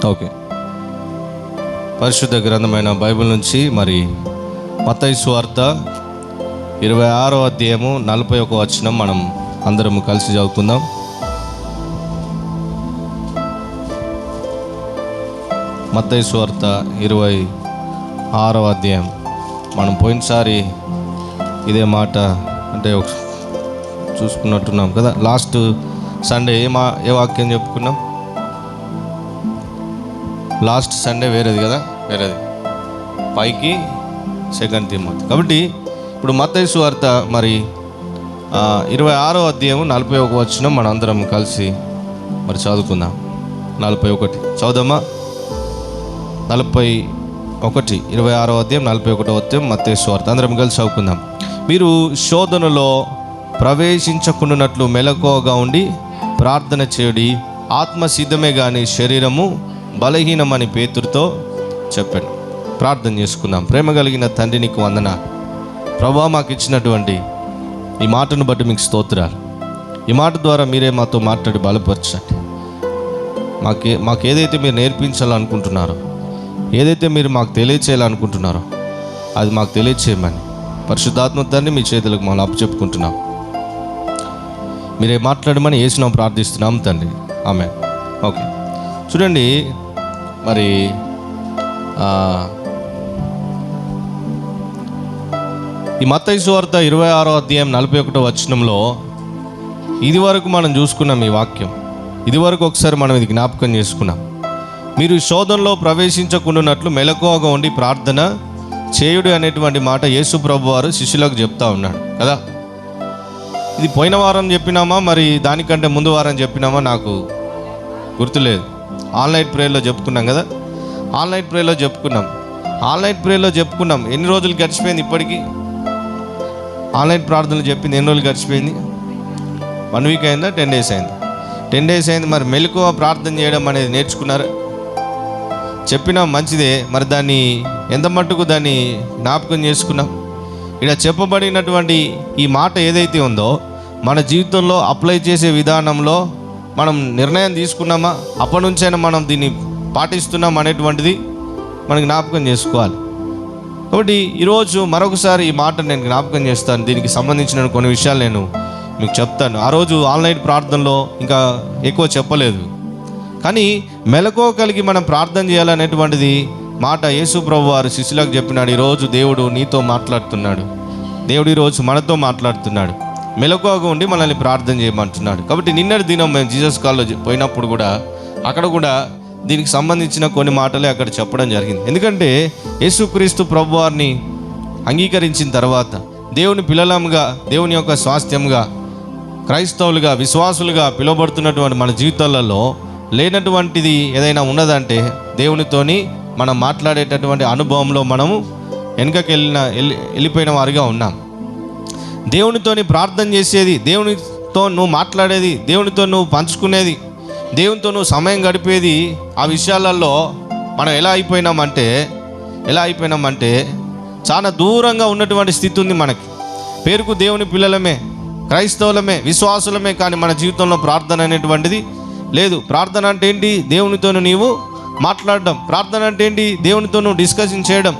Okay, పరిశుద్ధ గ్రంథమైన Bible నుంచి మరి మత్తయి సువార్త 26వ అధ్యాయము 41వ వచనం మనం అందరం కలిసి చదువుకుందాం. మత్తయి సువార్త 26వ అధ్యాయం. మనం పోయినసారి ఇదే మాట అంటే చూసుకున్నట్టున్నాం కదా. లాస్ట్ సండే ఏ వాక్యం చెప్పుకున్నాం? లాస్ట్ సండే వేరేది కదా, వేరేది పైకి 2 తిమోతి. కాబట్టి ఇప్పుడు మత్తయి సువార్త మరి 26వ అధ్యాయం 41వ వచనం మనం అందరం కలిసి మరి చదువుకుందాం. 41 చదువుదామా? 26వ అధ్యాయం 41వ వచనం మత్తయి సువార్త అందరం కలిసి చదువుకుందాం. మీరు శోధనలో ప్రవేశించకుండానట్లు మెలకువగా ఉండి ప్రార్థన చేయుడి, ఆత్మ సిద్ధమే కానీ శరీరము బలహీనమని పేతురుతో చెప్పాను. ప్రార్థన చేసుకుందాం. ప్రేమ కలిగిన తండ్రి, నీకు వందనాలు ప్రభువా. మాకు ఇచ్చినటువంటి ఈ మాటను బట్టి మీకు స్తోత్రాలు. ఈ మాట ద్వారా మీరే మాతో మాట్లాడి బలపరచండి. మాకు ఏదైతే మీరు నేర్పించాలనుకుంటున్నారో, ఏదైతే మీరు మాకు తెలియచేయాలనుకుంటున్నారో అది మాకు తెలియచేయమని పరిశుద్ధాత్మ తండ్రి మీ చేతులకు మనం అప్పచెప్పుకుంటున్నాం. మీరే మాట్లాడమని యేసునామములో ప్రార్థిస్తున్నాం తండ్రి, ఆమేన్. ఓకే, చూడండి మరి ఈ మత్తయి సువార్త 26వ అధ్యాయం 41వ వచనంలో ఇది వరకు మనం చూసుకున్నాం. ఈ వాక్యం ఇది వరకు ఒకసారి మనం ఇది జ్ఞాపకం చేసుకున్నాం. మీరు శోధనలో ప్రవేశించకుండానట్లు మెలకువగా ఉండి ప్రార్థన చేయుడు అనేటువంటి మాట యేసు ప్రభు వారు శిష్యులకు చెప్తా ఉన్నాడు కదా. ఇది పోయిన వారం చెప్పినామా, మరి దానికంటే ముందు వారం చెప్పినామా నాకు గుర్తులేదు. ఆన్లైన్ ప్రేయర్లో చెప్పుకున్నాం కదా. ఆన్లైన్ ప్రేయర్లో చెప్పుకున్నాం. ఎన్ని రోజులు గడిచిపోయింది ఇప్పటికీ? ఆన్లైన్ ప్రార్థనలు చెప్పింది ఎన్ని రోజులు గడిచిపోయింది? 1 వీక్ అయిందా? 10 డేస్ అయింది. 10 డేస్ అయింది. మరి మెలకువ ప్రార్థన చేయడం అనేది నేర్చుకున్నారా? చెప్పినా మంచిదే, మరి దాన్ని ఎంత మట్టుకు దాన్ని జ్ఞాపకం చేసుకున్నాం? ఇలా చెప్పబడినటువంటి ఈ మాట ఏదైతే ఉందో మన జీవితంలో అప్లై చేసే విధానంలో మనం నిర్ణయం తీసుకున్నామా, అప్పటి నుంచైనా మనం దీన్ని పాటిస్తున్నాం అనేటువంటిది మనం జ్ఞాపకం చేసుకోవాలి. కాబట్టి ఈరోజు మరొకసారి ఈ మాట నేను జ్ఞాపకం చేస్తాను. దీనికి సంబంధించిన కొన్ని విషయాలు నేను మీకు చెప్తాను. ఆ రోజు ఆన్లైన్ ప్రార్థనలో ఇంకా ఎక్కువ చెప్పలేదు, కానీ మెలకువ కలిగి మనం ప్రార్థన చేయాలనేటువంటిది మాట యేసు ప్రభు వారు శిష్యులకు చెప్పినాడు. ఈరోజు దేవుడు నీతో మాట్లాడుతున్నాడు. దేవుడు ఈరోజు మనతో మాట్లాడుతున్నాడు. మెలకువగా ఉండి మనల్ని ప్రార్థన చేయమంటున్నాడు. కాబట్టి నిన్నటి దినం మేము జీసస్ కాల్లో పోయినప్పుడు కూడా అక్కడ కూడా దీనికి సంబంధించిన కొన్ని మాటలే అక్కడ చెప్పడం జరిగింది. ఎందుకంటే యేసుక్రీస్తు ప్రభు వారిని అంగీకరించిన తర్వాత దేవుని పిల్లలంగా, దేవుని యొక్క స్వాస్థ్యంగా, క్రైస్తవులుగా, విశ్వాసులుగా పిలువబడుతున్నటువంటి మన జీవితాలలో లేనటువంటిది ఏదైనా ఉన్నదంటే దేవునితోని మనం మాట్లాడేటటువంటి అనుభవంలో మనము వెనుకకి వెళ్ళిపోయిన వారిగా ఉన్నాం. దేవునితోని ప్రార్థన చేసేది, దేవునితో నువ్వు మాట్లాడేది, దేవునితో నువ్వు పంచుకునేది, దేవునితో నువ్వు సమయం గడిపేది, ఆ విషయాలలో మనం ఎలా అయిపోయినామంటే చాలా దూరంగా ఉన్నటువంటి స్థితి ఉంది మనకి. పేరుకు దేవుని పిల్లలమే, క్రైస్తవులమే, విశ్వాసులమే, కానీ మన జీవితంలో ప్రార్థన అనేటువంటిది లేదు. ప్రార్థన అంటే ఏంటి? దేవునితో నీవు మాట్లాడడం. ప్రార్థన అంటే ఏంటి? దేవునితో నువ్వు డిస్కషన్ చేయడం,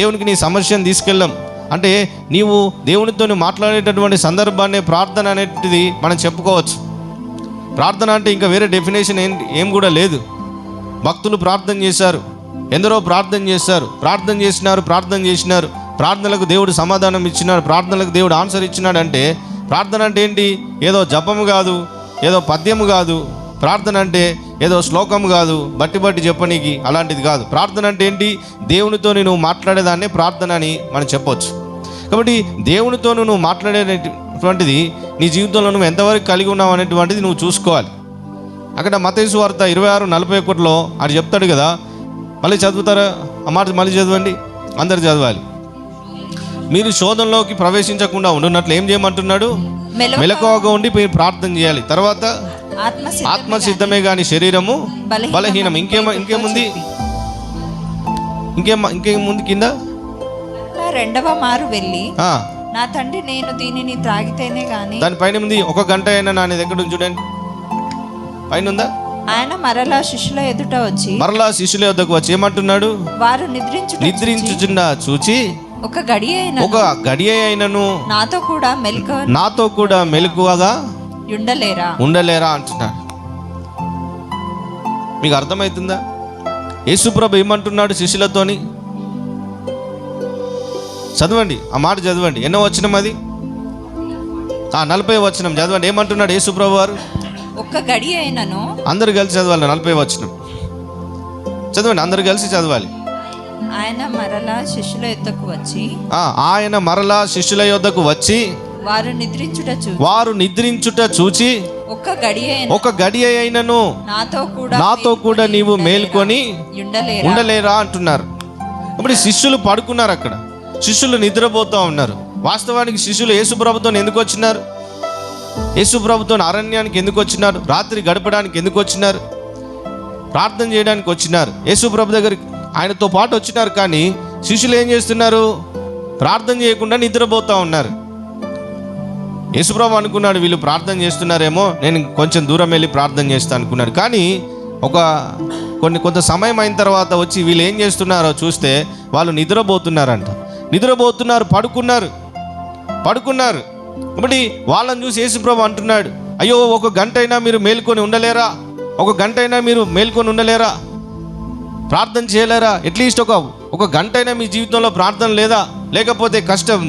దేవునికి నీ సమస్యను తీసుకెళ్ళడం. అంటే నీవు దేవునితో మాట్లాడేటటువంటి సందర్భాన్ని ప్రార్థన అనేటిది మనం చెప్పుకోవచ్చు. ప్రార్థన అంటే ఇంకా వేరే డెఫినేషన్ ఏం కూడా లేదు. భక్తులు ప్రార్థన చేశారు, ఎందరో ప్రార్థన చేసినారు. ప్రార్థనలకు దేవుడు సమాధానం ఇచ్చినాడు, ప్రార్థనలకు దేవుడు ఆన్సర్ ఇచ్చినాడు. అంటే ప్రార్థన అంటే ఏంటి? ఏదో జపము కాదు, ఏదో పద్యము కాదు. ప్రార్థన అంటే ఏదో శ్లోకం కాదు, బట్టి చెప్పనీకి అలాంటిది కాదు. ప్రార్థన అంటే ఏంటి? దేవునితో నువ్వు మాట్లాడేదాన్నే ప్రార్థన అని మనం చెప్పవచ్చు. కాబట్టి దేవునితో నువ్వు మాట్లాడేటటువంటిది నీ జీవితంలో నువ్వు ఎంతవరకు కలిగి ఉన్నావు అనేటువంటిది నువ్వు చూసుకోవాలి. అక్కడ మత్తయి సువార్త 26:41లో అది చెప్తాడు కదా. మళ్ళీ చదువుతారా? ఆ మాట మళ్ళీ చదవండి, అందరు చదవాలి. మీరు శోధనలోకి ప్రవేశించకుండా ఉండున్నట్లు ఏం చేయమంటున్నాడు? మెలకువగా ఉండి మీరు ప్రార్థన చేయాలి. తర్వాత ఆత్మ సిద్ధమే కానీ శరీరము బలహీనం. ఇంకేముంది కింద? రెండవ మారు వెళ్ళి నా తండ్రి నేను దీనిని త్రాగితేనే గాని. దానిపైన ఉంది 1 గంట అయినా నా దగ్గర చూడండి, పైన ఉందా? ఆయన మరలా శిష్యుల ఎదుట వచ్చి ఏమంటున్నాడు? వారు నిద్రించుచుండా చూచి ఒక గడియ అయినను నాతో కూడా మెలకువగా ఉండలేరా అంటున్నాడు. మీకు అర్థమవుతుందా? యేసుప్రభు ఏమంటున్నాడు శిష్యులతోని? చదవండి, ఆ మాట చదవండి. ఎన్నో వచనం అది? 40వ వచనం చదవండి. ఏమంటున్నాడు యేసుప్రభు వారు? ఒక్క గడియ అయినను, అందరు కలిసి చదవాలి. 40వ వచనం చదవండి, అందరు కలిసి చదవాలి. ఆయన మరలా శిష్యుల యొద్దకు వచ్చి వారు నిద్రించుట చూచి ఒక గడియ అయినను నాతో కూడా నీవు మేల్కొని ఉండలేరా అంటున్నారు. ఇప్పుడు శిష్యులు పడుకున్నారు, అక్కడ శిష్యులు నిద్రపోతూ ఉన్నారు. వాస్తవానికి శిష్యులు యేసుప్రభుతో ఎందుకు వచ్చినారు? యేసుప్రభుతో అరణ్యానికి ఎందుకు వచ్చినారు? రాత్రి గడపడానికి ఎందుకు వచ్చినారు? ప్రార్థన చేయడానికి వచ్చినారు. యేసుప్రభు దగ్గరికి ఆయనతో పాటు వచ్చినారు. కానీ శిష్యులు ఏం చేస్తున్నారు? ప్రార్థన చేయకుండా నిద్రపోతూ ఉన్నారు. యేసుప్రభు అనుకున్నాడు వీళ్ళు ప్రార్థన చేస్తున్నారేమో, నేను కొంచెం దూరం వెళ్ళి ప్రార్థన చేస్తాను అనుకున్నాడు. కానీ కొంత సమయం అయిన తర్వాత వచ్చి వీళ్ళు ఏం చేస్తున్నారో చూస్తే వాళ్ళు నిద్రపోతున్నారు, పడుకున్నారు. కాబట్టి వాళ్ళని చూసి యేసుప్రభు అంటున్నాడు, అయ్యో ఒక గంట అయినా మీరు మేల్కొని ఉండలేరా? ప్రార్థన చేయలేరా? అట్లీస్ట్ ఒక గంట అయినా మీ జీవితంలో ప్రార్థన లేదా? లేకపోతే కష్టం,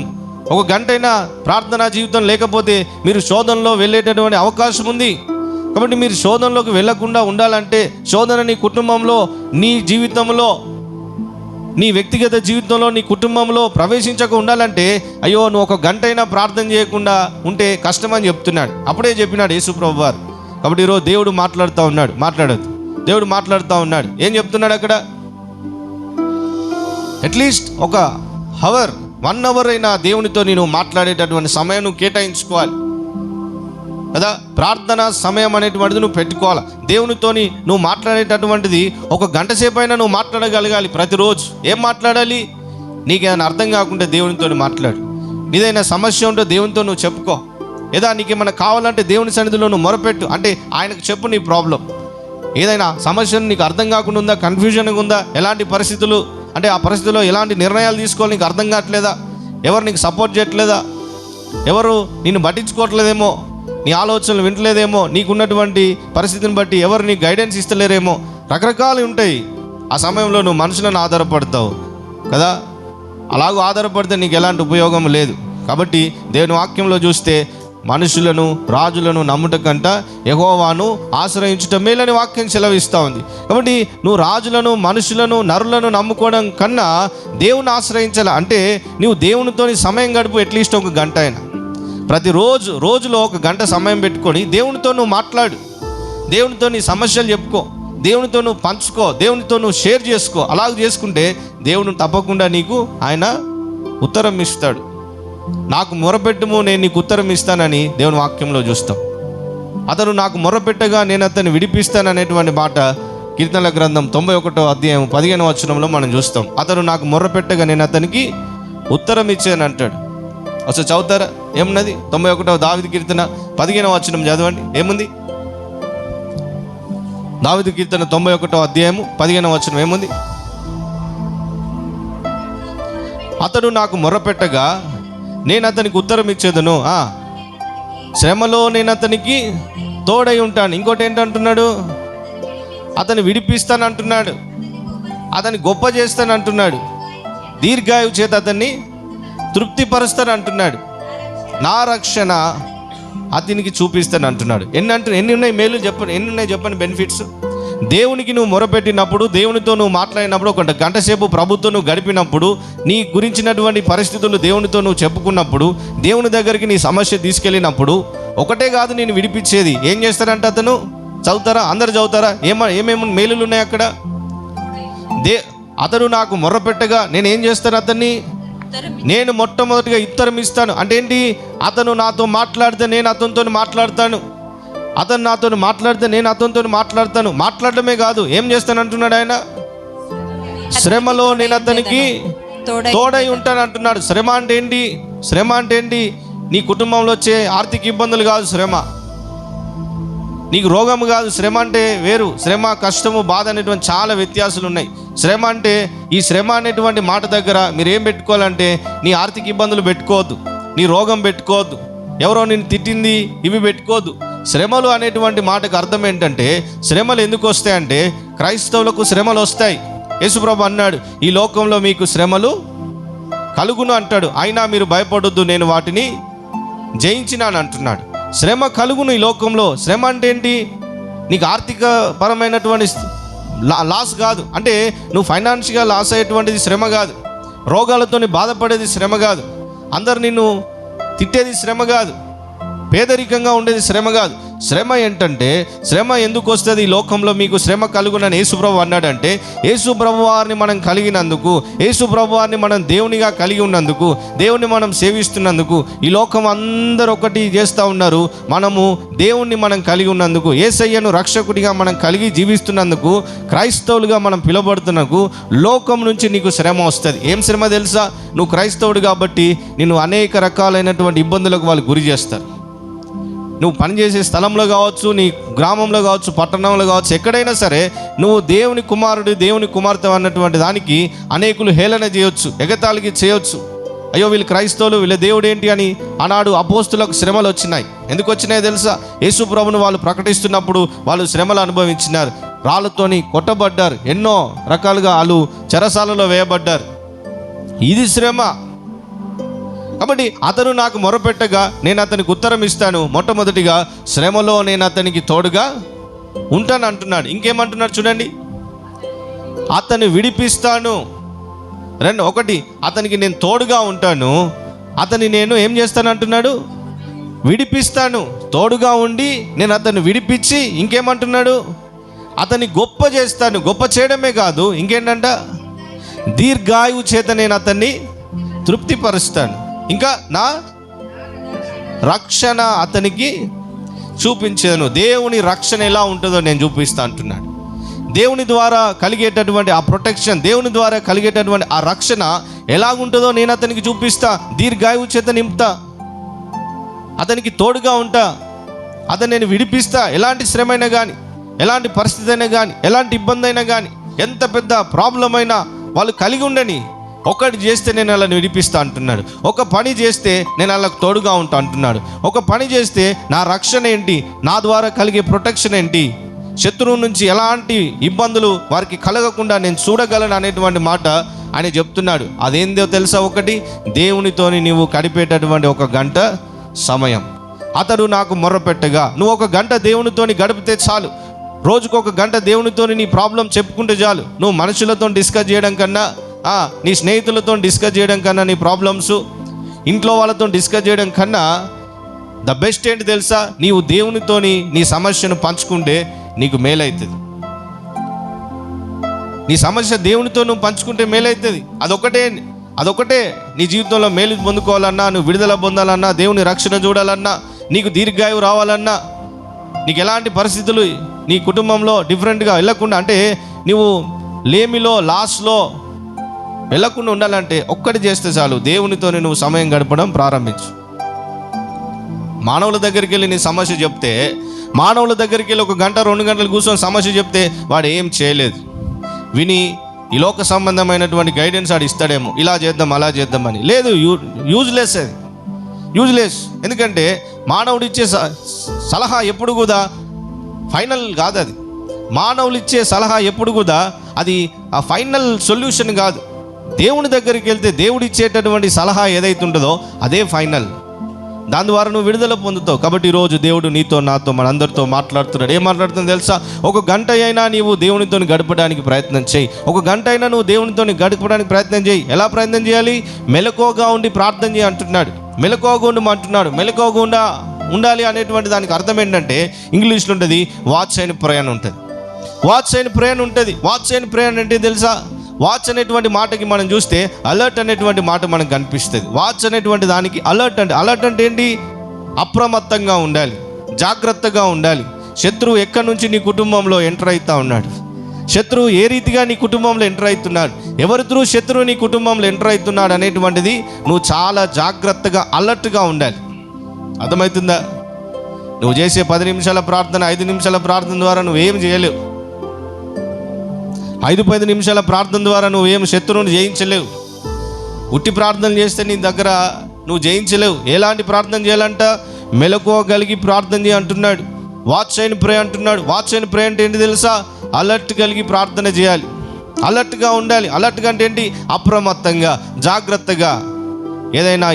ఒక గంట అయినా ప్రార్థనా జీవితం లేకపోతే మీరు శోధనలో వెళ్ళేటటువంటి అవకాశం ఉంది. కాబట్టి మీరు శోధనలోకి వెళ్ళకుండా ఉండాలంటే, శోధన నీ కుటుంబంలో, నీ జీవితంలో, నీ వ్యక్తిగత జీవితంలో, నీ కుటుంబంలో ప్రవేశించక ఉండాలంటే, అయ్యో నువ్వు ఒక గంట అయినా ప్రార్థన చేయకుండా ఉంటే కష్టమని చెప్తున్నాడు. అప్పుడే చెప్పినాడు యేసుప్రభు వారు. కాబట్టి ఈరోజు దేవుడు మాట్లాడుతూ ఉన్నాడు. ఏం చెప్తున్నాడు అక్కడ? అట్లీస్ట్ ఒక 1 అవర్ అయినా దేవునితో నేను మాట్లాడేటటువంటి సమయం నువ్వు కేటాయించుకోవాలి కదా. ప్రార్థన సమయం అనేటువంటిది నువ్వు పెట్టుకోవాలి. దేవునితోని నువ్వు మాట్లాడేటటువంటిది ఒక గంట సేపు అయినా నువ్వు మాట్లాడగలగాలి ప్రతిరోజు. ఏం మాట్లాడాలి? నీకేమైనా అర్థం కాకుంటే దేవునితో మాట్లాడు. నీదైనా సమస్య ఉంటే దేవునితో నువ్వు చెప్పుకో. ఏదా నీకేమైనా కావాలంటే దేవుని సన్నిధిలో నువ్వు మొరపెట్టు. అంటే ఆయనకు చెప్పు నీ ప్రాబ్లం. ఏదైనా సమస్యను నీకు అర్థం కాకుండా ఉందా, కన్ఫ్యూజన్గా ఉందా, ఎలాంటి పరిస్థితులు, అంటే ఆ పరిస్థితుల్లో ఎలాంటి నిర్ణయాలు తీసుకోవాలి నీకు అర్థం కావట్లేదా, ఎవరు నీకు సపోర్ట్ చేయట్లేదా, ఎవరు నిన్ను పట్టించుకోవట్లేదేమో, నీ ఆలోచనలు వింటలేదేమో, నీకున్నటువంటి పరిస్థితిని బట్టి ఎవరు నీకు గైడెన్స్ ఇస్తలేరేమో, రకరకాలు ఉంటాయి. ఆ సమయంలో నువ్వు మనుషులను ఆధారపడతావు కదా. అలాగూ ఆధారపడితే నీకు ఎలాంటి ఉపయోగం లేదు. కాబట్టి దేవుని వాక్యంలో చూస్తే మనుషులను, రాజులను నమ్ముట కంట యెహోవాను ఆశ్రయించుట మేలని వాక్యం సెలవిస్తూ ఉంది. కాబట్టి నువ్వు రాజులను, మనుషులను, నరులను నమ్ముకోవడం కన్నా దేవుని ఆశ్రయించాలి. అంటే నువ్వు దేవునితో సమయం గడుపు. అట్లీస్ట్ ఒక గంట అయినా రోజులో ఒక గంట సమయం పెట్టుకొని దేవునితో నువ్వు మాట్లాడు. దేవునితో నీ సమస్యలు చెప్పుకో, దేవునితో నువ్వు పంచుకో, దేవునితో నువ్వు షేర్ చేసుకో. అలాగ చేసుకుంటే దేవుడు తప్పకుండా నీకు ఆయన ఉత్తరం ఇస్తాడు. నాకు మొరపెట్టుము, నేను నీకు ఉత్తరం ఇస్తానని దేవుని వాక్యంలో చూస్తాం. అతను నాకు మొరపెట్టగా నేను అతన్ని విడిపిస్తాననేటువంటి మాట కీర్తనల గ్రంథం 91వ అధ్యాయం 15వ వచనంలో మనం చూస్తాం. అతను నాకు మొరపెట్టగా నేను అతనికి ఉత్తరం ఇచ్చాను అంటాడు. అసలు చదువుతారా? ఏమున్నది? 91వ దావీదు కీర్తన 15వ వచనం చదవండి. ఏముంది? దావీదు కీర్తన 91వ అధ్యాయము 15వ వచనం ఏముంది? అతడు నాకు మొరపెట్టగా నేను అతనికి ఉత్తరం ఇచ్చేదను, శ్రమలో నేను అతనికి తోడై ఉంటాను. ఇంకోటి ఏంటంటున్నాడు? అతన్ని విడిపిస్తాను అంటున్నాడు, అతన్ని గొప్ప చేస్తాను అంటున్నాడు, దీర్ఘాయువు చేత అతన్ని తృప్తిపరుస్తాను అంటున్నాడు, నా రక్షణ అతనికి చూపిస్తాను అంటున్నాడు. ఎన్ని ఉన్నాయి మేలు చెప్పండి, ఎన్ని ఉన్నాయి చెప్పండి బెనిఫిట్స్. దేవునికి నువ్వు మొరపెట్టినప్పుడు, దేవునితో నువ్వు మాట్లాడినప్పుడు, ఒక గంట సేపు ప్రభుత్వం నువ్వు గడిపినప్పుడు, నీ గురించినటువంటి పరిస్థితులు దేవునితో నువ్వు చెప్పుకున్నప్పుడు, దేవుని దగ్గరికి నీ సమస్య తీసుకెళ్ళినప్పుడు, ఒకటే కాదు నేను విడిపించేది. ఏం చేస్తారంటే అతను చదువుతారా? అందరు చదువుతారా? ఏమేమి మేలులు ఉన్నాయి అక్కడ? అతడు నాకు మొర్రపెట్టగా నేను ఏం చేస్తాను? అతన్ని నేను మొట్టమొదటిగా ఉత్తరం ఇస్తాను. అంటే ఏంటి? అతను నాతో మాట్లాడితే నేను అతనితో మాట్లాడతాను, అతను నాతో మాట్లాడితే నేను అతనితో మాట్లాడతాను. మాట్లాడటమే కాదు, ఏం చేస్తాను అంటున్నాడు ఆయన? శ్రమలో నేను అతనికి తోడై ఉంటాను అంటున్నాడు. శ్రమ అంటే ఏంటి? నీ కుటుంబంలో వచ్చే ఆర్థిక ఇబ్బందులు కాదు శ్రమ. నీకు రోగము కాదు, శ్రమ అంటే వేరు. శ్రమ, కష్టము, బాధ అనేటువంటి చాలా వ్యత్యాసాలు ఉన్నాయి. శ్రమ అంటే, ఈ శ్రమ అనేటువంటి మాట దగ్గర మీరు ఏం పెట్టుకోవాలంటే, నీ ఆర్థిక ఇబ్బందులు పెట్టుకోవద్దు, నీ రోగం పెట్టుకోవద్దు, ఎవరో నిన్ను తిట్టింది ఇవి పెట్టుకోవద్దు. శ్రమలు అనేటువంటి మాటకు అర్థం ఏంటంటే, శ్రమలు ఎందుకు వస్తాయంటే క్రైస్తవులకు శ్రమలు వస్తాయి. యేసుప్రభు అన్నాడు, ఈ లోకంలో మీకు శ్రమలు కలుగును అంటాడు, అయినా మీరు భయపడొద్దు, నేను వాటిని జయించినాను అంటున్నాడు. శ్రమ కలుగును ఈ లోకంలో. శ్రమ అంటే ఏంటి? నీకు ఆర్థిక పరమైనటువంటి లాస్ కాదు, అంటే నువ్వు ఫైనాన్షియల్గా లాస్ అయ్యేటువంటిది శ్రమ కాదు, రోగాలతో బాధపడేది శ్రమ కాదు, అందరు నిన్ను తిట్టేది శ్రమ కాదు, పేదరికంగా ఉండేది శ్రమ కాదు. శ్రమ ఏంటంటే, శ్రమ ఎందుకు వస్తుంది? ఈ లోకంలో మీకు శ్రమ కలుగునని యేసుప్రభు అన్నాడంటే, యేసుప్రభు వారిని మనం కలిగినందుకు, యేసుప్రభు వారిని మనం దేవునిగా కలిగి ఉన్నందుకు, దేవుని మనం సేవిస్తున్నందుకు, ఈ లోకం అందరూ ఒకటి చేస్తూ ఉన్నారు, మనము దేవుణ్ణి మనం కలిగి ఉన్నందుకు, యేసయ్యను రక్షకుడిగా మనం కలిగి జీవిస్తున్నందుకు, క్రైస్తవులుగా మనం పిలువబడుతున్నందుకు లోకం నుంచి నీకు శ్రమ వస్తుంది. ఏం శ్రమ తెలుసా? నువ్వు క్రైస్తవుడు కాబట్టి నిన్ను అనేక రకాలైనటువంటి ఇబ్బందులకు వాళ్ళు గురి చేస్తారు. నువ్వు పనిచేసే స్థలంలో కావచ్చు, నీ గ్రామంలో కావచ్చు, పట్టణంలో కావచ్చు, ఎక్కడైనా సరే నువ్వు దేవుని కుమారుడు, దేవుని కుమార్తె అన్నటువంటి దానికి అనేకులు హేళన చేయొచ్చు, ఎగతాళికి చేయొచ్చు. అయ్యో వీళ్ళు క్రైస్తవులు, వీళ్ళ దేవుడు ఏంటి అని. ఆనాడు అపోస్తులకు శ్రమలు వచ్చినాయి. ఎందుకు వచ్చినాయో తెలుసా? యేసు ప్రభువును వాళ్ళు ప్రకటిస్తున్నప్పుడు వాళ్ళు శ్రమలు అనుభవించినారు, రాళ్ళతోని కొట్టబడ్డారు, ఎన్నో రకాలుగా వాళ్ళు చెరసాలలో వేయబడ్డారు. ఇది శ్రమ. కాబట్టి అతను నాకు మొరపెట్టగా నేను అతనికి ఉత్తరం ఇస్తాను, మొట్టమొదటిగా శ్రమలో నేను అతనికి తోడుగా ఉంటాను అంటున్నాడు. ఇంకేమంటున్నాడు చూడండి, అతన్ని విడిపిస్తాను. ఒకటి, అతనికి నేను తోడుగా ఉంటాను, అతన్ని నేను ఏం చేస్తాను అంటున్నాడు, విడిపిస్తాను. తోడుగా ఉండి నేను అతన్ని విడిపించి ఇంకేమంటున్నాడు, అతన్ని గొప్ప చేస్తాను. గొప్ప చేయడమే కాదు, ఇంకేంటంట, దీర్ఘాయువు చేత నేను అతన్ని తృప్తిపరుస్తాను. ఇంకా నా రక్షణ అతనికి చూపించాను. దేవుని రక్షణ ఎలా ఉంటుందో నేను చూపిస్తా అంటున్నాడు. దేవుని ద్వారా కలిగేటటువంటి ఆ ప్రొటెక్షన్, దేవుని ద్వారా కలిగేటటువంటి ఆ రక్షణ ఎలాగుంటుందో నేను అతనికి చూపిస్తా. దీర్ఘాయువు చేత నింపుతా, అతనికి తోడుగా ఉంటా, అతను నేను విడిపిస్తా. ఎలాంటి శ్రమ అయినా కానీ, ఎలాంటి పరిస్థితి అయినా కానీ, ఎలాంటి ఇబ్బంది అయినా కానీ, ఎంత పెద్ద ప్రాబ్లం అయినా వాళ్ళు కలిగి ఉండని, ఒకటి చేస్తే నేను అలా విడిపిస్తా అంటున్నాడు. ఒక పని చేస్తే నేను అలా తోడుగా ఉంటా అంటున్నాడు. ఒక పని చేస్తే నా రక్షణ ఏంటి, నా ద్వారా కలిగే ప్రొటెక్షన్ ఏంటి, శత్రువు నుంచి ఎలాంటి ఇబ్బందులు వారికి కలగకుండా నేను చూడగలను అనేటువంటి మాట ఆయన చెప్తున్నాడు. అదేందో తెలుసా? ఒకటి, దేవునితోని నీవు గడిపేటటువంటి ఒక గంట సమయం. అతడు నాకు మొర్రపెట్టగా, నువ్వు ఒక గంట దేవునితోని గడిపితే చాలు. రోజుకు ఒక గంట దేవునితోని నీ ప్రాబ్లం చెప్పుకుంటే చాలు. నువ్వు మనుషులతో డిస్కస్ చేయడం కన్నా, నీ స్నేహితులతో డిస్కస్ చేయడం కన్నా, నీ ప్రాబ్లమ్స్ ఇంట్లో వాళ్ళతో డిస్కస్ చేయడం కన్నా ద బెస్ట్ ఏంటి తెలుసా? నీవు దేవునితోని నీ సమస్యను పంచుకుంటే నీకు మేలవుతుంది. నీ సమస్య దేవునితో నువ్వు పంచుకుంటే మేలవుతుంది. అదొకటే నీ జీవితంలో మేలు పొందుకోవాలన్నా, నువ్వు విడుదల పొందాలన్నా, దేవుని రక్షణ చూడాలన్నా, నీకు దీర్ఘాయువు రావాలన్నా, నీకు ఎలాంటి పరిస్థితులు నీ కుటుంబంలో డిఫరెంట్గా వెళ్ళకుండా, అంటే నువ్వు లేమిలో లాస్లో వెళ్ళకుండా ఉండాలంటే ఒక్కటి చేస్తే చాలు, దేవునితోనే నువ్వు సమయం గడపడం ప్రారంభించు. మానవుల దగ్గరికి వెళ్ళి నీ సమస్య చెప్తే, మానవుల దగ్గరికి వెళ్ళి ఒక గంట 2 గంటలు కూర్చొని సమస్య చెప్తే వాడు ఏం చేయలేదు. విని ఈ లోక సంబంధమైనటువంటి గైడెన్స్ వాడు ఇస్తాడేమో, ఇలా చేద్దాం అలా చేద్దామని. లేదు, యూజ్లెస్. అది యూజ్లెస్. ఎందుకంటే మానవుడు ఇచ్చే సలహా ఎప్పుడు కూడా ఫైనల్ కాదు. అది మానవులు ఇచ్చే సలహా ఎప్పుడు కూడా అది ఆ ఫైనల్ సొల్యూషన్ కాదు. దేవుని దగ్గరికి వెళ్తే దేవుడు ఇచ్చేటటువంటి సలహా ఏదైతే ఉంటుందో అదే ఫైనల్. దాని ద్వారా నువ్వు విడుదల పొందుతావు. కాబట్టి ఈరోజు దేవుడు నీతో, నాతో, మనందరితో మాట్లాడుతున్నాడు. ఏం మాట్లాడుతుందో తెలుసా? ఒక గంట అయినా నీవు దేవునితో గడపడానికి ప్రయత్నం చేయి. ఒక గంట అయినా నువ్వు దేవునితో గడపడానికి ప్రయత్నం చేయి. ఎలా ప్రయత్నం చేయాలి? మెలకువగా ఉండి ప్రార్థన చేయి అంటున్నాడు. మెలకువగా ఉండమంటున్నాడు. మెలకువగా ఉండాలి అనేటువంటి దానికి అర్థం ఏంటంటే, ఇంగ్లీష్లో ఉంటుంది వాచ్ అండ్ ప్రే అని ఉంటుంది. వాచ్ అండ్ ప్రే అని ఉంటుంది. వాచ్ అండ్ ప్రే అంటే తెలుసా? వాచ్ అనేటువంటి మాటకి మనం చూస్తే అలర్ట్ అనేటువంటి మాట మనకు కనిపిస్తుంది. వాచ్ అనేటువంటి దానికి అలర్ట్ అంటే ఏంటి? అప్రమత్తంగా ఉండాలి, జాగ్రత్తగా ఉండాలి. శత్రువు ఎక్కడి నుంచి నీ కుటుంబంలో ఎంటర్ అవుతా ఉన్నాడు, శత్రువు ఏ రీతిగా నీ కుటుంబంలో ఎంటర్ అవుతున్నాడు, ఎవరి త్రూ శత్రువు నీ కుటుంబంలో ఎంటర్ అవుతున్నాడు అనేటువంటిది నువ్వు చాలా జాగ్రత్తగా అలర్ట్గా ఉండాలి. అర్థమవుతుందా? నువ్వు చేసే 10 నిమిషాల ప్రార్థన, 5 నిమిషాల ప్రార్థన ద్వారా నువ్వేం చేయలేవు. 5-10 నిమిషాల ప్రార్థన ద్వారా నువ్వేం శత్రువుని జయించలేవు. ఉట్టి ప్రార్థన చేస్తే నీ దగ్గర నువ్వు జయించలేవు. ఎలాంటి ప్రార్థన చేయాలంట? మెలకువగలిగి ప్రార్థన చేయ అంటున్నాడు. వాచ్ అండ్ ప్రే అంటున్నాడు. వాచ్ అండ్ ప్రే అంటే ఏంటి తెలుసా? అలర్ట్ కలిగి ప్రార్థన చేయాలి, అలర్ట్గా ఉండాలి. అలర్ట్గా అంటే ఏంటి? అప్రమత్తంగా, జాగ్రత్తగా. ఏదైనా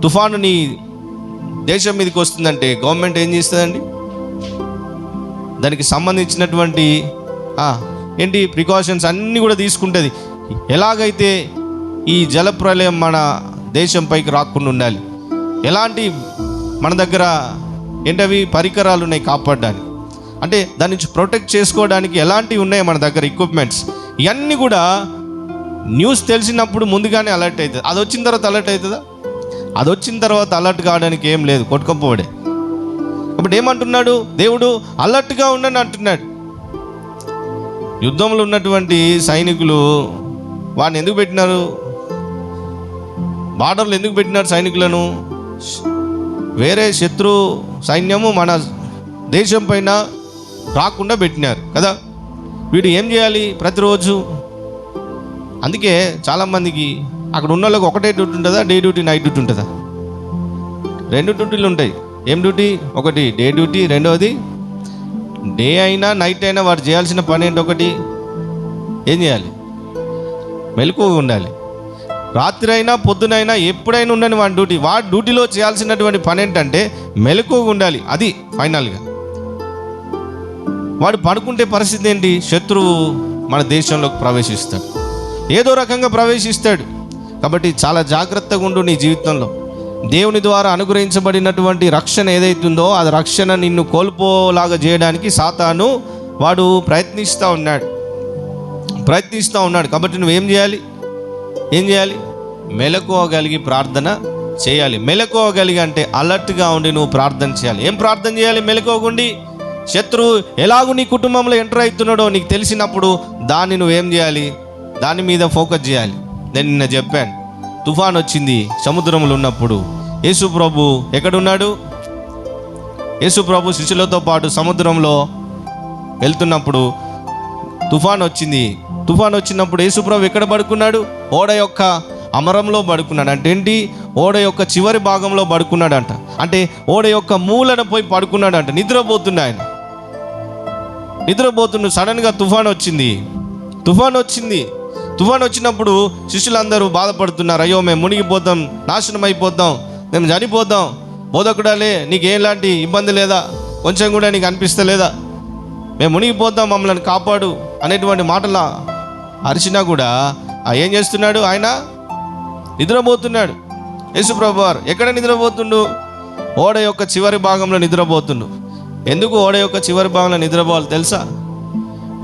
తుఫాను నీ దేశం మీదకి వస్తుందంటే గవర్నమెంట్ ఏం చేస్తుందండి? దానికి సంబంధించినటువంటి ఏంటి ప్రికాషన్స్ అన్నీ కూడా తీసుకుంటుంది. ఎలాగైతే ఈ జలప్రలయం మన దేశంపైకి రాకుండా ఉండాలి, ఎలాంటి మన దగ్గర ఏంటవి పరికరాలు ఉన్నాయి కాపాడడానికి, అంటే దాని నుంచి ప్రొటెక్ట్ చేసుకోవడానికి ఎలాంటివి ఉన్నాయి మన దగ్గర ఎక్విప్మెంట్స్, ఇవన్నీ కూడా న్యూస్ తెలిసినప్పుడు ముందుగానే అలర్ట్ అవుతుంది. అది వచ్చిన తర్వాత అలర్ట్ అవుతుందా? అది వచ్చిన తర్వాత అలర్ట్ కావడానికి ఏం లేదు, కొట్టుకపోవడే. కాబట్టి ఏమంటున్నాడు దేవుడు? అలర్ట్గా ఉండని అంటున్నాడు. యుద్ధంలో ఉన్నటువంటి సైనికులు వాడిని ఎందుకు పెట్టినారు? బార్డర్లు ఎందుకు పెట్టినారు సైనికులను? వేరే శత్రు సైన్యము మన దేశం పైన రాకుండా పెట్టినారు కదా. వీడు ఏం చేయాలి ప్రతిరోజు? అందుకే చాలామందికి అక్కడ ఉన్న వాళ్ళకి ఒకటే డ్యూటీ ఉంటుందా? డే డ్యూటీ, నైట్ డ్యూటీ ఉంటుందా? 2 డ్యూటీలు ఉంటాయి. ఏం డ్యూటీ? ఒకటి డే డ్యూటీ, రెండవది డే అయినా నైట్ అయినా వాడు చేయాల్సిన పని ఏంటి? ఒకటి ఏం చేయాలి? మెలకువగా ఉండాలి. రాత్రి అయినా పొద్దునైనా ఎప్పుడైనా ఉండని వాడి డ్యూటీ. వాడి డ్యూటీలో చేయాల్సినటువంటి పని ఏంటంటే మెలకువగా ఉండాలి. అది ఫైనల్గా. వాడు పడుకుంటే పరిస్థితి ఏంటి? శత్రువు మన దేశంలోకి ప్రవేశిస్తాడు, ఏదో రకంగా ప్రవేశిస్తాడు. కాబట్టి చాలా జాగ్రత్తగా ఉండు నీ జీవితంలో. దేవుని ద్వారా అనుగ్రహించబడినటువంటి రక్షణ ఏదైతుందో అది రక్షణ నిన్ను కోల్పోలాగా చేయడానికి సాతాను వాడు ప్రయత్నిస్తూ ఉన్నాడు. కాబట్టి నువ్వేం చేయాలి? ఏం చేయాలి? మెలకువగలిగి ప్రార్థన చేయాలి. మెలకువగలిగి అంటే అలర్ట్గా ఉండి నువ్వు ప్రార్థన చేయాలి. ఏం ప్రార్థన చేయాలి? మెలకువగుండి. శత్రువు ఎలాగూ నీ కుటుంబంలో ఎంటర్ అవుతున్నాడో నీకు తెలిసినప్పుడు దాన్ని నువ్వేం చేయాలి? దాని మీద ఫోకస్ చేయాలి. నేను నిన్న చెప్పాను, తుఫాన్ వచ్చింది సముద్రంలో ఉన్నప్పుడు. యేసు ప్రభు ఎక్కడున్నాడు? యేసు ప్రభు శిష్యులతో పాటు సముద్రంలో వెళ్తున్నప్పుడు తుఫాన్ వచ్చింది. తుఫాన్ వచ్చినప్పుడు యేసు ప్రభు ఎక్కడ పడుకున్నాడు? ఓడ యొక్క అమరంలో పడుకున్నాడు. అంటే ఏంటి? ఓడ యొక్క చివరి భాగంలో పడుకున్నాడంట. అంటే ఓడ యొక్క మూలన పోయి పడుకున్నాడంట. నిద్రపోతుండే ఆయన. సడన్గా తుఫాన్ వచ్చినప్పుడు శిష్యులందరూ బాధపడుతున్నారు. అయ్యో మేము మునిగిపోతాం, నాశనం అయిపోతాం, మేము చనిపోతాం. బోధకుడాలే నీకు ఎలాంటి ఇబ్బంది లేదా? కొంచెం కూడా నీకు అనిపిస్తలేదా? మేము మునిగిపోతాం, మమ్మల్ని కాపాడు అనేటువంటి మాటలు అరిచినా కూడా ఏం చేస్తున్నాడు? ఆయన నిద్రపోతున్నాడు. యేసుప్రభు వారు ఎక్కడ నిద్రపోతుండు? ఓడ యొక్క చివరి భాగంలో నిద్రపోతుండు. ఎందుకు ఓడ యొక్క చివరి భాగంలో నిద్రపోవాలి తెలుసా?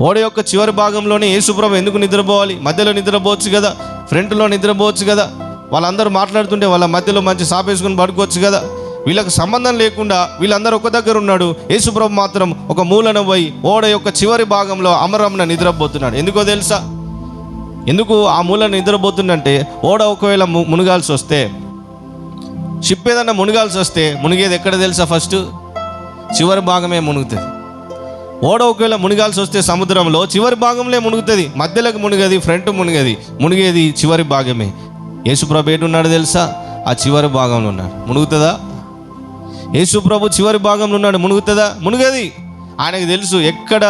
ఓడ యొక్క చివరి భాగంలోనే యేసుప్రభు ఎందుకు నిద్రపోవాలి? మధ్యలో నిద్రపోవచ్చు కదా, ఫ్రంట్లో నిద్రపోవచ్చు కదా. వాళ్ళందరూ మాట్లాడుతుంటే వాళ్ళ మధ్యలో మంచి సాపేసుకుని పడుకోవచ్చు కదా. వీళ్ళకి సంబంధం లేకుండా వీళ్ళందరూ ఒక దగ్గర ఉన్నాడు. యేసుప్రభు మాత్రం ఒక మూలన పోయి ఓడ యొక్క చివరి భాగంలో అమరంన నిద్రపోతున్నాడు. ఎందుకో తెలుసా? ఎందుకు ఆ మూలన నిద్రపోతుందంటే ఓడ ఒకవేళ మునగాల్సి వస్తే, షిప్ ఏదన్నా మునగాల్సి వస్తే మునిగేది ఎక్కడ తెలుసా? ఫస్ట్ చివరి భాగమే మునుగుతుంది. ఓడ ఒకవేళ మునిగాల్సి వస్తే సముద్రంలో చివరి భాగంలో మునుగుతుంది, మధ్యలోకి మునిగది, ఫ్రంట్ మునిగేది చివరి భాగమే. యేసుప్రభు ఏడున్నాడు తెలుసా? ఆ చివరి భాగంలో ఉన్నాడు. మునుగుతుందా? యేసుప్రభు చివరి భాగంలో ఉన్నాడు. మునుగుతుందా? మునుగది. ఆయనకు తెలుసు ఎక్కడ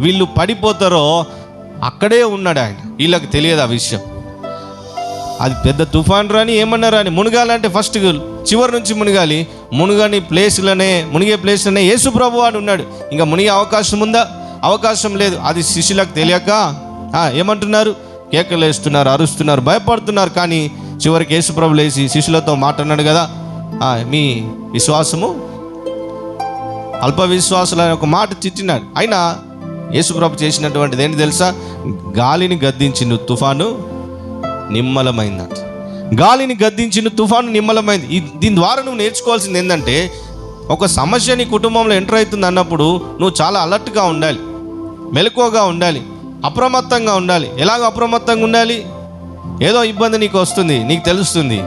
వీళ్ళు పడిపోతారో అక్కడే ఉన్నాడు ఆయన. వీళ్ళకి తెలియదు ఆ విషయం. అది పెద్ద తుఫాన్ రాని ఏమన్నా రాని మునగాలంటే ఫస్ట్ చివరి నుంచి మునగాలి. మునిగే ప్లేస్లోనే యేసుప్రభు వాడు ఉన్నాడు. ఇంకా మునిగే అవకాశం ఉందా? అవకాశం లేదు. అది శిష్యులకు తెలియక ఏమంటున్నారు? కేకలు వేస్తున్నారు, అరుస్తున్నారు, భయపడుతున్నారు. కానీ చివరికి యేసుప్రభు లేచి శిష్యులతో మాట్లాడినాడు కదా, మీ విశ్వాసము అల్ప విశ్వాసులు అని ఒక మాట చిట్టినాడు. అయినా యేసుప్రభు చేసినటువంటిది ఏంటి తెలుసా? గాలిని గద్దించిండు, తుఫాను నిమ్మలమైందంట. గాలిని గద్దించిన తుఫాను నిమ్మలమైంది. దీని ద్వారా నువ్వు నేర్చుకోవాల్సింది ఏంటంటే, ఒక సమస్య నీ కుటుంబంలో ఎంటర్ అవుతుంది అన్నప్పుడు నువ్వు చాలా అలర్ట్గా ఉండాలి, మెలకువగా ఉండాలి, అప్రమత్తంగా ఉండాలి. ఎలాగ అప్రమత్తంగా ఉండాలి? ఏదో ఇబ్బంది నీకు వస్తుంది, నీకు తెలుస్తుంది.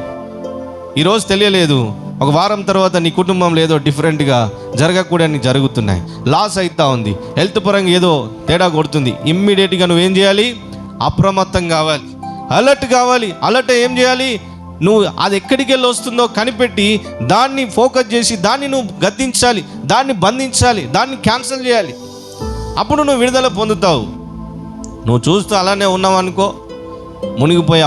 ఈరోజు తెలియలేదు, ఒక వారం తర్వాత నీ కుటుంబంలో ఏదో డిఫరెంట్గా జరగకూడని జరుగుతున్నాయి, లాస్ అవుతా ఉంది, హెల్త్ పరంగా ఏదో తేడా కొడుతుంది. ఇమ్మీడియట్గా నువ్వేం చేయాలి? అప్రమత్తం కావాలి, అలర్ట్ కావాలి. అలర్ట్ ఏం చేయాలి? నువ్వు అది ఎక్కడికి వెళ్ళి వస్తుందో కనిపెట్టి దాన్ని ఫోకస్ చేసి దాన్ని నువ్వు గద్దించాలి, దాన్ని బంధించాలి, దాన్ని క్యాన్సిల్ చేయాలి. అప్పుడు నువ్వు విడుదల పొందుతావు. నువ్వు చూస్తూ అలానే ఉన్నావు అనుకో, మునిగిపోయే